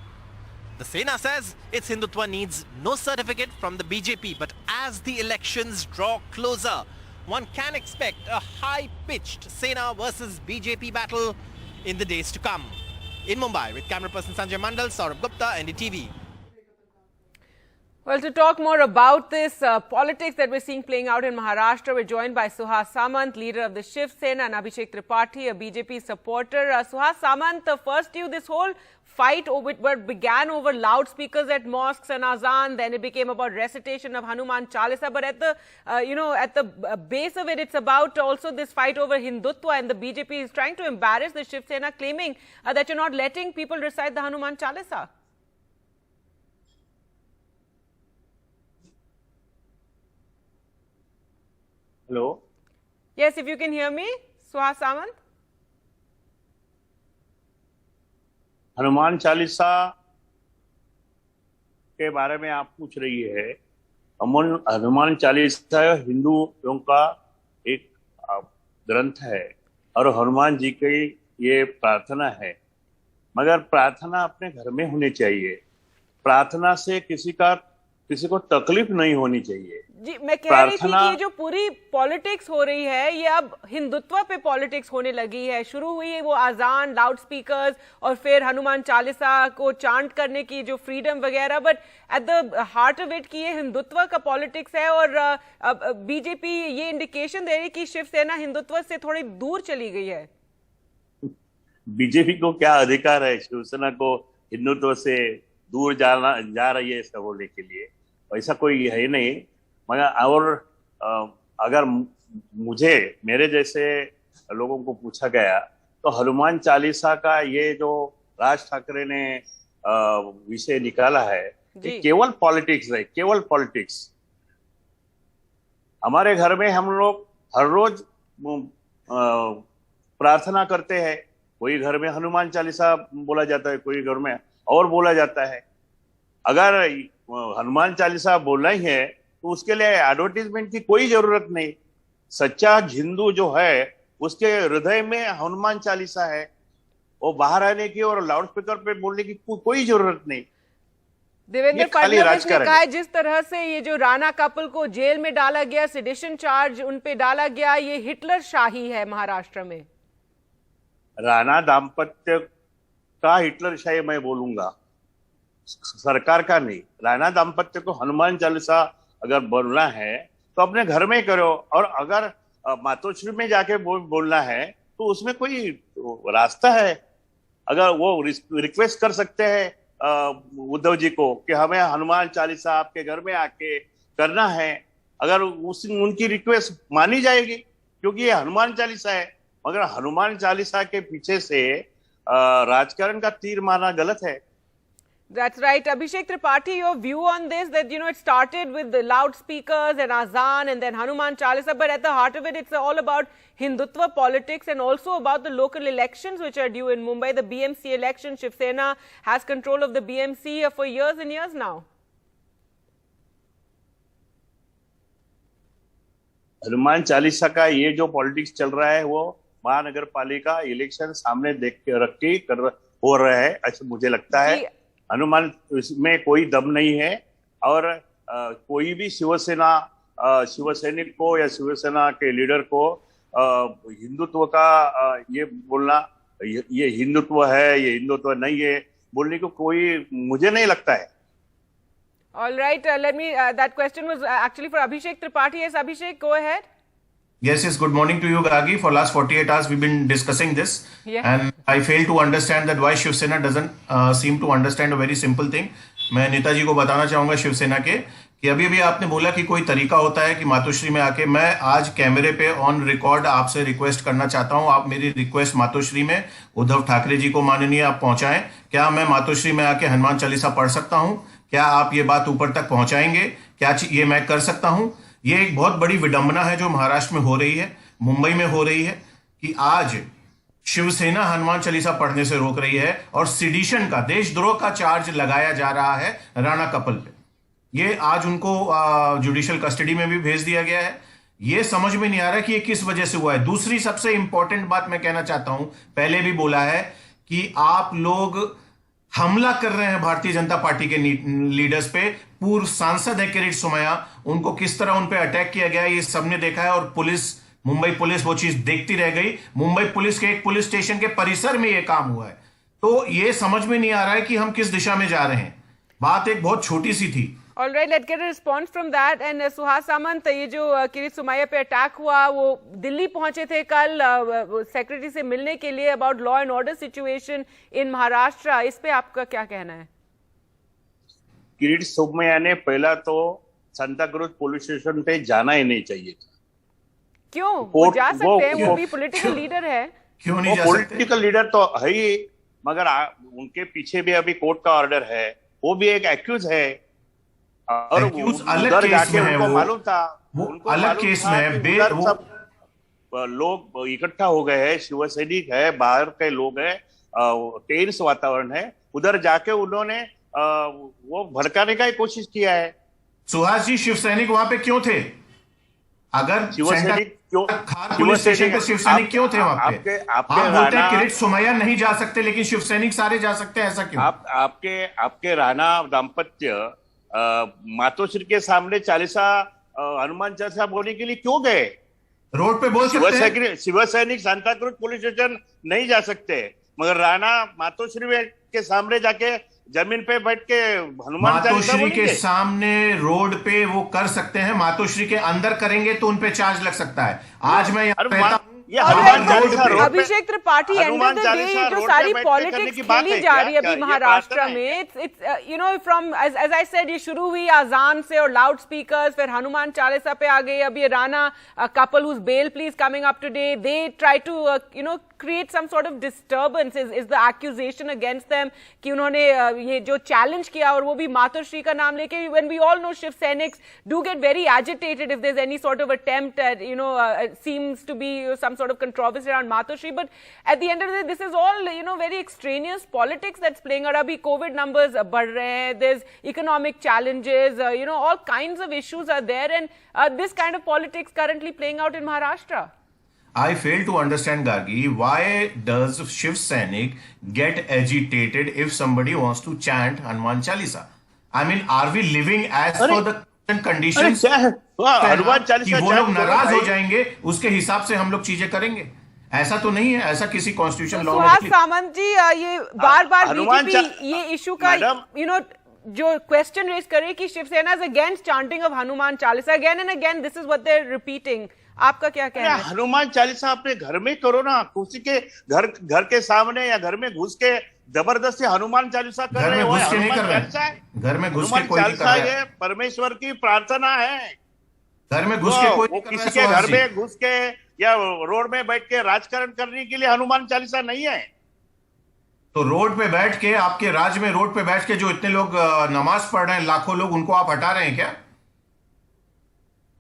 The Sena says its Hindutva needs no certificate from the BJP, but as the elections draw closer, one can expect a high-pitched Sena versus BJP battle in the days to come. In Mumbai, with camera person Sanjay Mandal, Saurabh Gupta, NDTV. Well, to talk more about this politics that we're seeing playing out in Maharashtra, we're joined by Suhas Samant, leader of the Shiv Sena, and Abhishek Tripathi, a BJP supporter. Suhas Samant, first this whole fight began over loudspeakers at mosques and azan, then it became about recitation of Hanuman Chalisa. But at the, at the base of it, it's about also this fight over Hindutva, and the BJP is trying to embarrass the Shiv Sena, claiming that you're not letting people recite the Hanuman Chalisa. Hello? Yes, if you can hear me, Suhas Samant. Hanuman Chalisa के बारे में आप पूछ रही है. हनुमान चालीसा हिंदुओं का एक ग्रंथ है और हनुमान जी की ये प्रार्थना है, मगर प्रार्थना अपने घर में होनी चाहिए. प्रार्थना से किसी को तकलीफ नहीं होनी चाहिए. जी, मैं कह रही थी कि ये जो पूरी पॉलिटिक्स हो रही है, ये अब हिंदुत्व पे पॉलिटिक्स होने लगी है. शुरू हुई है वो आजान, लाउड स्पीकर्स और फिर हनुमान चालीसा को चांट करने की जो फ्रीडम वगैरह, but at the heart of it कि ये हिंदुत्व का पॉलिटिक्स है. और बीजेपी ये इंडिकेशन दे रही कि शिवसेना हिंदुत्व से थोड़ी दूर चली गई है. बीजेपी को क्या अधिकार है शिवसेना को हिंदुत्व से दूर जा रही है इसका बोलने के लिए, ऐसा कोई है नहीं। मगर और अगर मेरे जैसे लोगों को पूछा गया तो हनुमान चालीसा का ये जो राज ठाकरे ने विषय निकाला है, ये केवल पॉलिटिक्स है, केवल पॉलिटिक्स। हमारे घर में हम लोग हर रोज प्रार्थना करते हैं, कोई घर में हनुमान चालीसा बोला जाता है, कोई घर में और बोला जाता है। अगर हनुमान चालीसा बोलना ही है तो उसके लिए एडवर्टीजमेंट की कोई जरूरत नहीं। सच्चा हिंदू जो है उसके हृदय में हनुमान चालीसा है, वो बाहर आने की और लाउड स्पीकर पे बोलने की कोई जरूरत नहीं। देवेंद्र फडणवीस ने कहा है जिस तरह से ये जो राणा कपल को जेल में डाला गया, सेडिशन चार्ज उन पे डाला गया, ये हिटलर शाही है महाराष्ट्र में। राणा दाम्पत्य का हिटलर शाही मैं बोलूंगा, सरकार का नहीं। राणा दाम्पत्य को हनुमान चालीसा अगर बोलना है तो अपने घर में करो, और अगर मातोश्री में जाके बोलना है तो उसमें कोई रास्ता है। अगर वो रिक्वेस्ट कर सकते हैं उद्धव जी को कि हमें हनुमान चालीसा आपके घर में आके करना है, अगर उनकी रिक्वेस्ट मानी जाएगी, क्योंकि ये हनुमान चालीसा है। मगर हनुमान चालीसा के पीछे से राजकारण का तीर मारना गलत है। That's right. Abhishek Tripathi, your view on this, that, you know, it started with the loudspeakers and Azan and then Hanuman Chalisa, but at the heart of it, it's all about Hindutva politics and also about the local elections which are due in Mumbai, the BMC election. Shiv Sena has control of the BMC for years and years now. Hanuman Chalisa का ये जो politics चल रहा है वो महानगर पालिका election सामने देख के रख के हो रहा है, ऐसा मुझे लगता है। हनुमान इसमें कोई दम नहीं है, और कोई भी शिवसैनिक को या शिवसेना के लीडर को हिंदुत्व का ये बोलना, ये हिंदुत्व है, ये हिंदुत्व नहीं है, बोलने को कोई मुझे नहीं लगता है। All right, let me, that question was actually for Abhishek Tripathi. Yes, Abhishek, go ahead. Yes, good morning to you, Gargi. For last 48 hours, we've been discussing this. Yeah. And I fail to understand that why Shiv Sena doesn't seem to understand a very simple thing. मैं नेताजी को बताना चाहूंगा शिव सेना के कि अभी आपने बोला कि कोई तरीका होता है कि मातोश्री में आके, मैं आज कैमरे पे ऑन रिकॉर्ड आपसे रिक्वेस्ट करना चाहता हूं, आप मेरी रिक्वेस्ट मातोश्री में उद्धव ठाकरे जी को माननीय आप पहुंचाएं। क्या मैं मातोश्री में आके हनुमान चालीसा पढ़ सकता हूं? क्या आप ये बात ऊपर तक पहुंचाएंगे? क्या ये मैं कर सकता हूं? ये एक बहुत बड़ी विडंबना है जो महाराष्ट्र में हो रही है, मुंबई में हो रही है, कि आज शिवसेना हनुमान चालीसा पढ़ने से रोक रही है और सेडिशन का, देशद्रोह का चार्ज लगाया जा रहा है राणा कपल पे। ये आज उनको जुडिशियल कस्टडी में भी भेज दिया गया है। ये समझ में नहीं आ रहा कि ये किस वजह से हुआ है। दूसरी सबसे इंपॉर्टेंट बात मैं कहना चाहता हूं, पहले भी बोला है कि आप लोग हमला कर रहे हैं भारतीय जनता पार्टी के लीडर्स पे। पूर्व सांसद है किरीट सोमैया, उनको किस तरह उन पे अटैक किया गया ये सबने देखा है, और पुलिस, मुंबई पुलिस वो चीज देखती रह गई। मुंबई पुलिस के एक पुलिस स्टेशन के परिसर में ये काम हुआ है। तो ये समझ में नहीं आ रहा है कि हम किस दिशा में जा रहे हैं। बात एक बहुत छोटी सी थी। All right, let's get a response from that. And Suhas सामंत, ये जो किरीट सोमैया पे अटैक हुआ, वो दिल्ली पहुंचे थे कल सेक्रेटरी से मिलने के लिए about law and order situation in Maharashtra. इस पे आपका क्या कहना है? किरीट सोमैया ने पहला तो सांता क्रूज पुलिस स्टेशन पे जाना ही नहीं चाहिए था। क्यों? वो जा सकते हैं, वो भी पॉलिटिकल लीडर है। क्यों नहीं जा सकते? पॉलिटिकल लीडर तो है ही, मगर उनके पीछे भी अभी कोर्ट का ऑर्डर है, वो भी एक एक्यूज है, और अलग केस में है, वो मालूम था, वो अलग केस में है। सब लोग इकट्ठा हो गए हैं, शिवसैनिक है, बाहर के लोग हैं, टेंस वातावरण है, उधर जाके उन्होंने वो भड़काने का ही कोशिश किया है। सुहास जी, शिव सैनिक वहां पे क्यों थे? अगर शिवसैनिक पुलिस स्टेशन पे शिव सैनिक क्यों थे वहां पे? आप बोलते हैं किरीट सोमैया नहीं जा सकते, लेकिन शिव सैनिक सारे जा सकते हैं, ऐसा क्यों? आपके राणा दाम्पत्य मातोश्री के सामने चालीसा हनुमान चालीसा बोलने के लिए क्यों गए? रोड पे बोल सकते हैं। Shiv Sainik Santa cruise police station नहीं जा सकते, मगर राणा मातोश्री के सामने जाके जमीन पे बैठ के हनुमान चालीसा मातोश्री के सामने रोड पे वो कर सकते हैं, मातोश्री के अंदर करेंगे तो उनपे चार्ज लग सकता है। आज मैं यहाँ रहता हूँ, ये हनुमान चालीसा रोड पे Abhishek Tripathi, end of the day जो सारी पॉलिटिक्स खेली जा रही है अभी महाराष्ट्र में, it's you know from as I said, ये शुरू हुई अजान से और लाउड स्पीकर्स, फिर हनुमान चालीसा पे आ गई. अभी Rana couple whose bail plea coming up today, they try to you know create some sort of disturbance is the accusation against them कि उन्होंने ये जो challenge किया और वो भी मातोश्री का नाम लेके. when we all know Shiv Sainiks do get very agitated if there's any sort of attempt at seems to be some sort of controversy around Matoshri, but at the end of the day this is all very extraneous politics that's playing out. Abhi COVID numbers बढ़ रहे हैं, there's economic challenges, all kinds of issues are there, and this kind of politics currently playing out in Maharashtra. I fail to understand, Gargi, why does Shiv Sainik get agitated if somebody wants to chant Hanuman Chalisa? I mean, are we living as per the conditions? Hanuman Chalisa वो लोग नाराज हो जाएंगे, उसके हिसाब से हम लोग चीजें करेंगे. ऐसा तो नहीं है, ऐसा किसी कॉन्स्टिट्यूशन लॉ में सुहास सामंत जी, ये बार-बार बीजेपी ये इशू का जो क्वेश्चन रेज करे कि Shiv Sena is against chanting of Hanuman Chalisa again and again, this is what they are repeating. आपका क्या कहना है? हनुमान चालीसा अपने घर में करो ना, किसी के घर के सामने या घर में घुस के जबरदस्ती हनुमान चालीसा कर रहे हो. घर में घुस के कोई नहीं कर रहा है. ये परमेश्वर की प्रार्थना है. घर में घुस के कोई किसी के घर में घुस के या रोड में बैठ के राजकारण करने के लिए हनुमान चालीसा नहीं है. तो रोड पे बैठ के, आपके राज्य में रोड पे बैठ के जो इतने लोग नमाज पढ़ रहे हैं, लाखों लोग, उनको आप हटा रहे हैं क्या?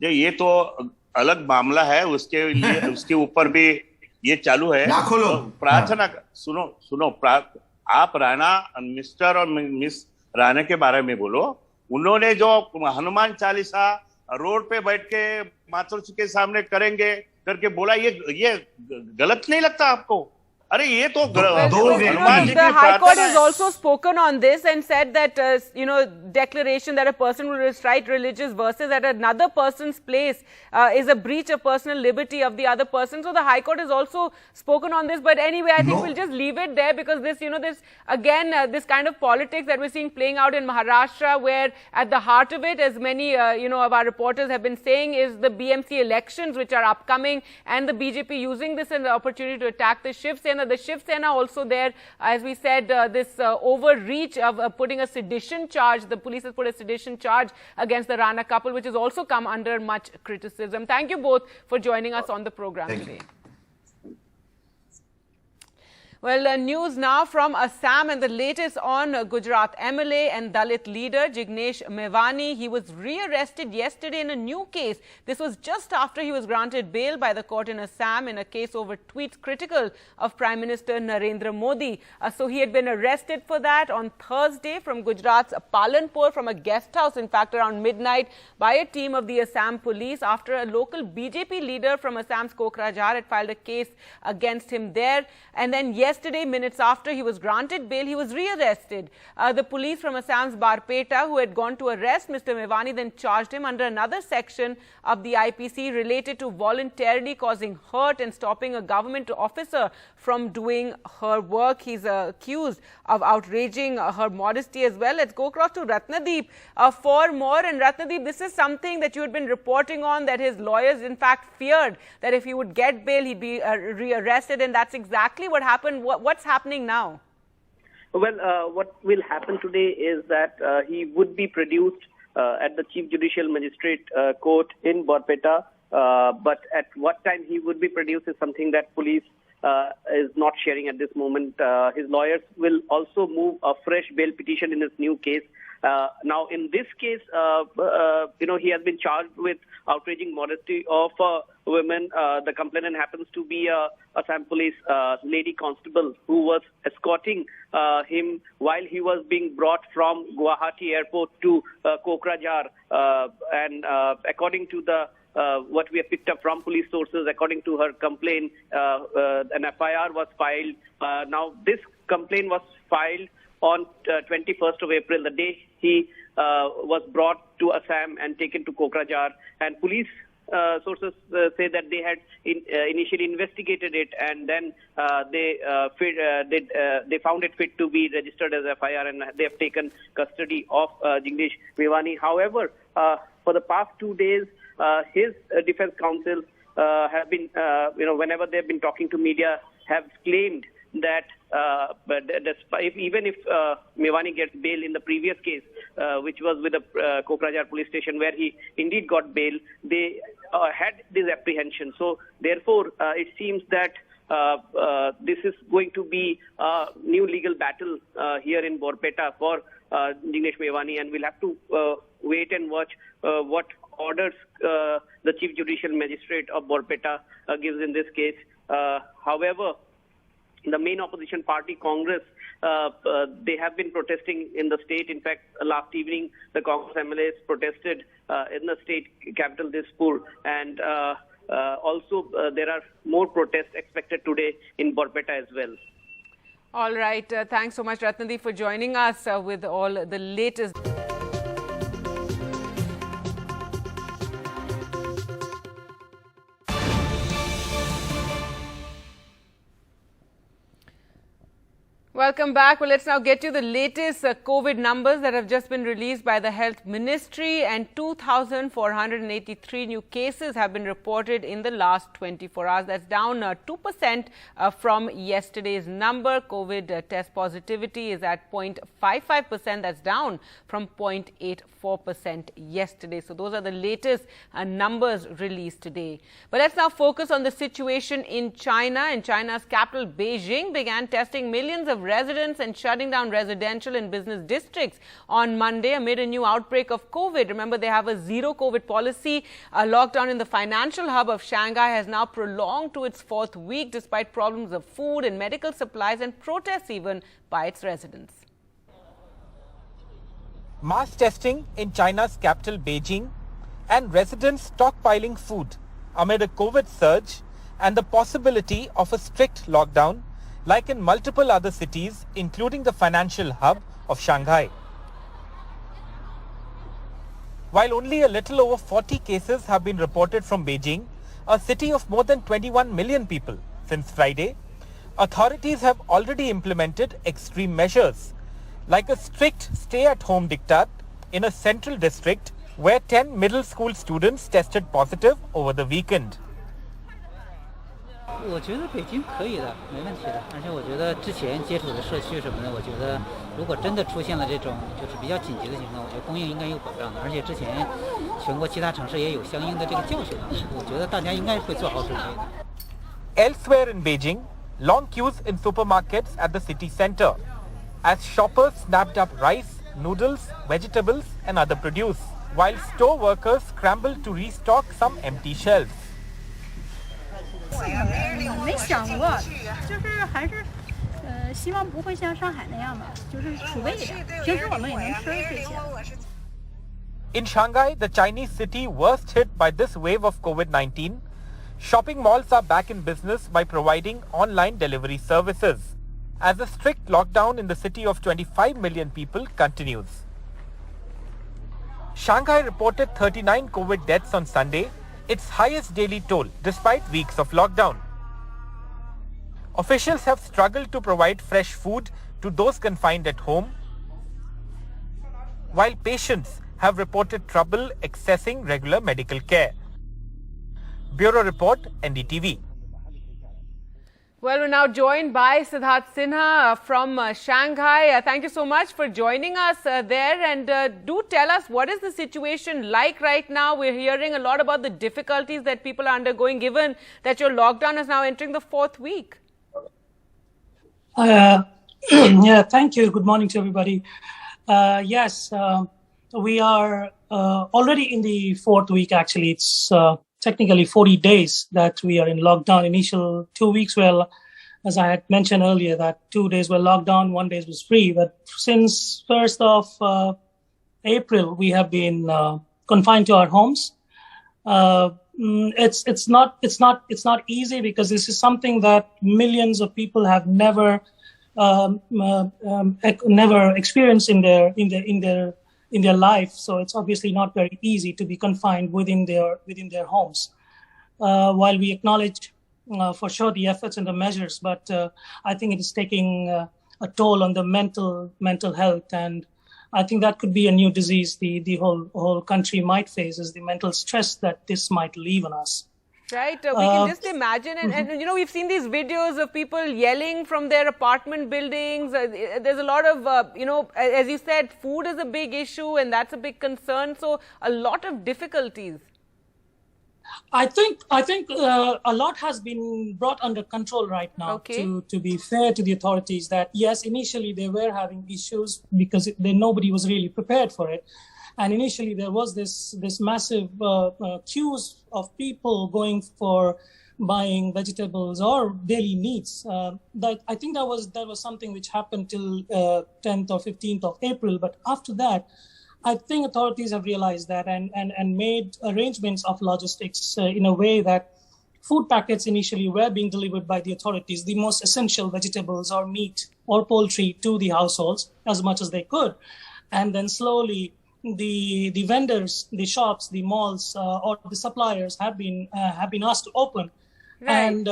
ये तो अलग मामला है, उसके लिए उसके ऊपर भी ये चालू है. लाखों लोग प्रार्थना सुनो आप राणा मिस्टर और मिस राणा के बारे में बोलो. उन्होंने जो हनुमान चालीसा रोड पे बैठ के मातोश्री के सामने करेंगे करके बोला, ये गलत नहीं लगता आपको? अरे ये तो the High Court has also spoken on this and said that declaration that a person will recite religious verses at another person's place is a breach of personal liberty of the other person. So the High Court has also spoken on this. But anyway, I think we'll just leave it there, because this this again this kind of politics that we're seeing playing out in Maharashtra, where at the heart of it, as many of our reporters have been saying, is the BMC elections which are upcoming, and the BJP using this as an opportunity to attack the Shiv Sena. The Shiv Sena also there, as we said, this overreach of putting a sedition charge. The police has put a sedition charge against the Rana couple, which has also come under much criticism. Thank you both for joining us on the program today. Well, news now from Assam and the latest on Gujarat MLA and Dalit leader Jignesh Mevani. He was rearrested yesterday in a new case. This was just after he was granted bail by the court in Assam in a case over tweets critical of Prime Minister Narendra Modi. So he had been arrested for that on Thursday from Gujarat's Palanpur, from a guest house, in fact, around midnight, by a team of the Assam police, after a local BJP leader from Assam's Kokrajhar had filed a case against him there. And then yesterday, minutes after he was granted bail, he was rearrested. The police from Assam's Barpeta, who had gone to arrest Mr. Mevani, then charged him under another section of the IPC related to voluntarily causing hurt and stopping a government officer from doing her work. He's accused of outraging her modesty as well. Let's go across to Ratnadeep for more. And Ratnadeep, this is something that you had been reporting on, that his lawyers in fact feared that if he would get bail, he'd be rearrested, and that's exactly what happened. What's happening now? Well, what will happen today is that he would be produced at the Chief Judicial Magistrate Court in Barpeta, but at what time he would be produced is something that police is not sharing at this moment. His lawyers will also move a fresh bail petition in this new case. Now, in this case, he has been charged with outraging modesty of women. The complainant happens to be a Assam police lady constable who was escorting him while he was being brought from Guwahati airport to Kokrajhar. And according to the what we have picked up from police sources, according to her complaint, an FIR was filed. Now, this complaint was filed on 21st of April, the day he was brought to Assam and taken to Kokrajhar. And police sources say that they had initially investigated it, and then they found it fit to be registered as FIR, and they have taken custody of Jignesh Mevani. However, for the past 2 days, his defense counsel have been, whenever they've been talking to media, have claimed that even if Mewani gets bail in the previous case, which was with the Kokrajhar police station, where he indeed got bail, they had this apprehension. So therefore, it seems that this is going to be a new legal battle here in Borpeta for Jignesh Mewani, and we'll have to wait and watch what orders the Chief Judicial Magistrate of Borpeta gives in this case. However, the main opposition party, Congress, they have been protesting in the state. In fact, last evening, the Congress MLAs protested in the state capital, Dispur, and also there are more protests expected today in Borpeta as well. All right. Thanks so much, Ratnadi, for joining us with all the latest. Welcome back. Well, let's now get you the latest COVID numbers that have just been released by the Health Ministry, and 2,483 new cases have been reported in the last 24 hours. That's down 2% from yesterday's number. COVID test positivity is at 0.55%. That's down from 0.84% yesterday. So those are the latest numbers released today. But let's now focus on the situation in China. In China's capital, Beijing began testing millions of residents and shutting down residential and business districts on Monday amid a new outbreak of COVID. Remember, they have a zero COVID policy. A lockdown in the financial hub of Shanghai has now prolonged to its fourth week despite problems of food and medical supplies and protests even by its residents. Mass testing in China's capital, Beijing, and residents stockpiling food amid a COVID surge and the possibility of a strict lockdown like in multiple other cities, including the financial hub of Shanghai. While only a little over 40 cases have been reported from Beijing, a city of more than 21 million people, since Friday, authorities have already implemented extreme measures, like a strict stay-at-home diktat in a central district where 10 middle school students tested positive over the weekend. 我觉得北京可以的，没问题的。而且我觉得之前接触的社区什么的，我觉得如果真的出现了这种就是比较紧急的情况，我觉得供应应该有保障的。而且之前全国其他城市也有相应的这个教训，我觉得大家应该会做好准备的。Elsewhere in Beijing, long queues in supermarkets at the city center as shoppers snapped up rice, noodles, vegetables and other produce, while store workers scrambled to restock some empty shelves. 没想过，就是还是希望不会像上海那样吧，就是储备一点，平时我们也能吃这些。In Shanghai, the Chinese city worst hit by this wave of COVID-19, shopping malls are back in business by providing online delivery services, as a strict lockdown in the city of 25 million people continues. Shanghai reported 39 COVID deaths on Sunday, its highest daily toll despite weeks of lockdown. Officials have struggled to provide fresh food to those confined at home, while patients have reported trouble accessing regular medical care. Bureau Report, NDTV. Well, we're now joined by Siddharth Sinha from Shanghai. Thank you so much for joining us there. And do tell us, what is the situation like right now? We're hearing a lot about the difficulties that people are undergoing, given that your lockdown is now entering the fourth week. Yeah, thank you. Good morning to everybody. Yes, we are already in the fourth week, actually. It's technically 40 days that we are in lockdown. Initial 2 weeks, well, as I had mentioned earlier, that 2 days were lockdown, 1 day was free. But since 1st of April, we have been confined to our homes. It's not easy, because this is something that millions of people have never experienced in their life. So it's obviously not very easy to be confined within their homes. While we acknowledge for sure the efforts and the measures, but I think it is taking a toll on the mental health, and I think that could be a new disease the whole country might face, is the mental stress that this might leave on us. Right, we can just imagine, and you know, we've seen these videos of people yelling from their apartment buildings. There's a lot of, you know, as you said, food is a big issue, and that's a big concern. So a lot of difficulties. I think a lot has been brought under control right now. To be fair to the authorities, that yes, initially they were having issues because nobody was really prepared for it. And initially there was this massive queues of people going for buying vegetables or daily needs. That I think that was something which happened till 10th or 15th of April. But after that, I think authorities have realized that and made arrangements of logistics in a way that food packets initially were being delivered by the authorities, the most essential vegetables or meat or poultry to the households as much as they could. And then slowly the vendors, the shops, the malls, or the suppliers have been asked to open, and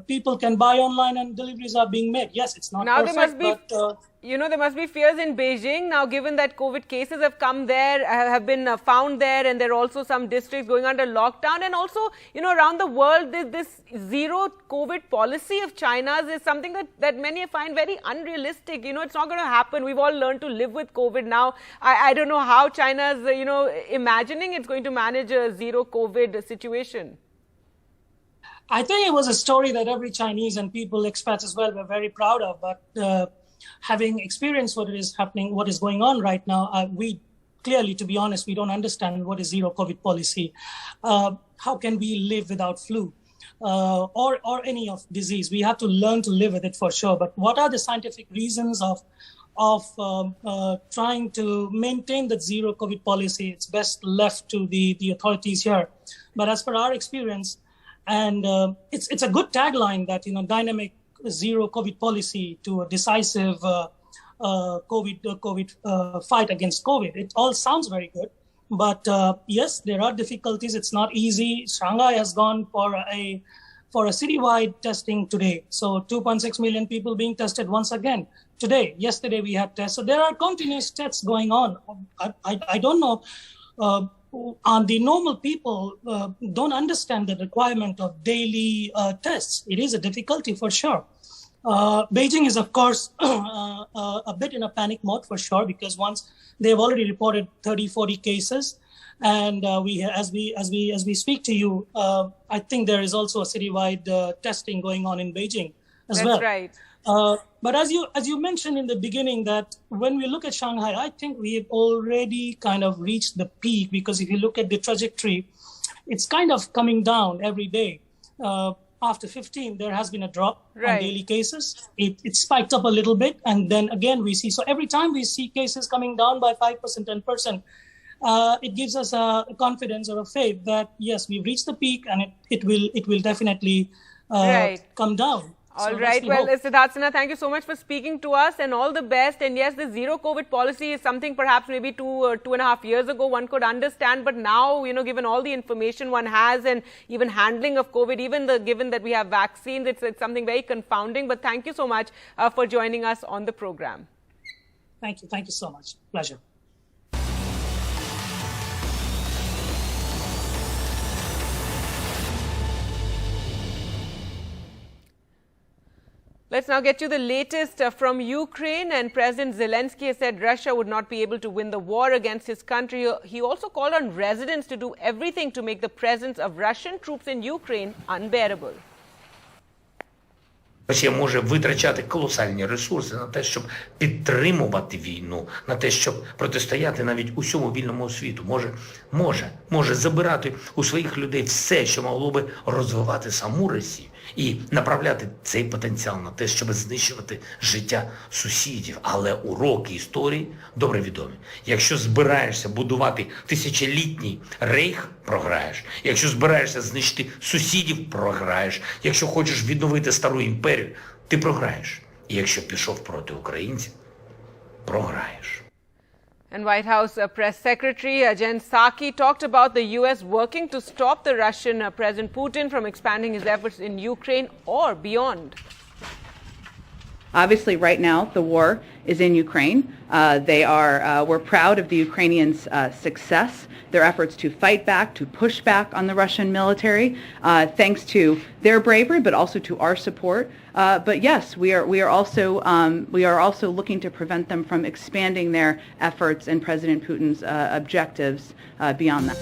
people can buy online and deliveries are being made. Yes, it's not now perfect, but you know, there must be fears in Beijing now, given that COVID cases have come there, have been found there, and there are also some districts going under lockdown. And also, you know, around the world, this zero COVID policy of China's is something that many find very unrealistic. You know, it's not going to happen. We've all learned to live with COVID now. I don't know how China's, you know, imagining it's going to manage a zero COVID situation. I think it was a story that every Chinese and people, expats as well, were very proud of. But having experienced what is happening, what is going on right now, we clearly, to be honest, we don't understand what is zero COVID policy. How can we live without flu or any of disease? We have to learn to live with it for sure. But what are the scientific reasons of trying to maintain that zero COVID policy? It's best left to the authorities here. But as per our experience, and it's a good tagline that, you know, dynamic zero COVID policy to a decisive COVID fight against COVID. It all sounds very good, but yes, there are difficulties. It's not easy. Shanghai has gone for a citywide testing today. So 2.6 million people being tested once again today. Yesterday we had tests. So there are continuous tests going on. I don't know. The normal people don't understand the requirement of daily tests. It is a difficulty for sure. Beijing is, of course, a bit in a panic mode for sure, because once they've already reported 30-40 cases, and as we speak to you, I think there is also a citywide testing going on in Beijing as well. That's right. But as you mentioned in the beginning, that when we look at Shanghai, I think we have already kind of reached the peak, because if you look at the trajectory, it's kind of coming down every day. After 15, there has been a drop on daily cases. It spiked up a little bit, and then again we see. So every time we see cases coming down by 5%, 10%, it gives us a confidence or a faith that yes, we've reached the peak, and it will definitely come down. All right. Well, Siddharth Sinha, thank you so much for speaking to us, and all the best. And yes, the zero COVID policy is something perhaps maybe 2.5 years ago one could understand. But now, you know, given all the information one has and even handling of COVID, given that we have vaccines, it's something very confounding. But thank you so much for joining us on the program. Thank you. Thank you so much. Pleasure. Let's now get you the latest from Ukraine, and President Zelensky has said Russia would not be able to win the war against his country. He also called on residents to do everything to make the presence of Russian troops in Ukraine unbearable. Росія може витрачати колосальні ресурси на те, щоб підтримувати війну, на те, щоб протистояти навіть усьому вільному світу. Може забирати у своїх людей все, що могло би розвивати саму Росію, і направляти цей потенціал на те, щоб знищувати життя сусідів. Але уроки історії добре відомі. Якщо збираєшся будувати тисячолітній рейх, програєш. Якщо збираєшся знищити сусідів, програєш. Якщо хочеш відновити стару імперію, ти програєш. І якщо пішов проти українців, програєш. And White House Press Secretary Jen Psaki talked about the U.S. working to stop the Russian President Putin from expanding his efforts in Ukraine or beyond. Obviously, right now, the war is in Ukraine. We're proud of the Ukrainians' success, their efforts to fight back, to push back on the Russian military, thanks to their bravery, but also to our support. But yes, we are also looking to prevent them from expanding their efforts and President Putin's objectives beyond that.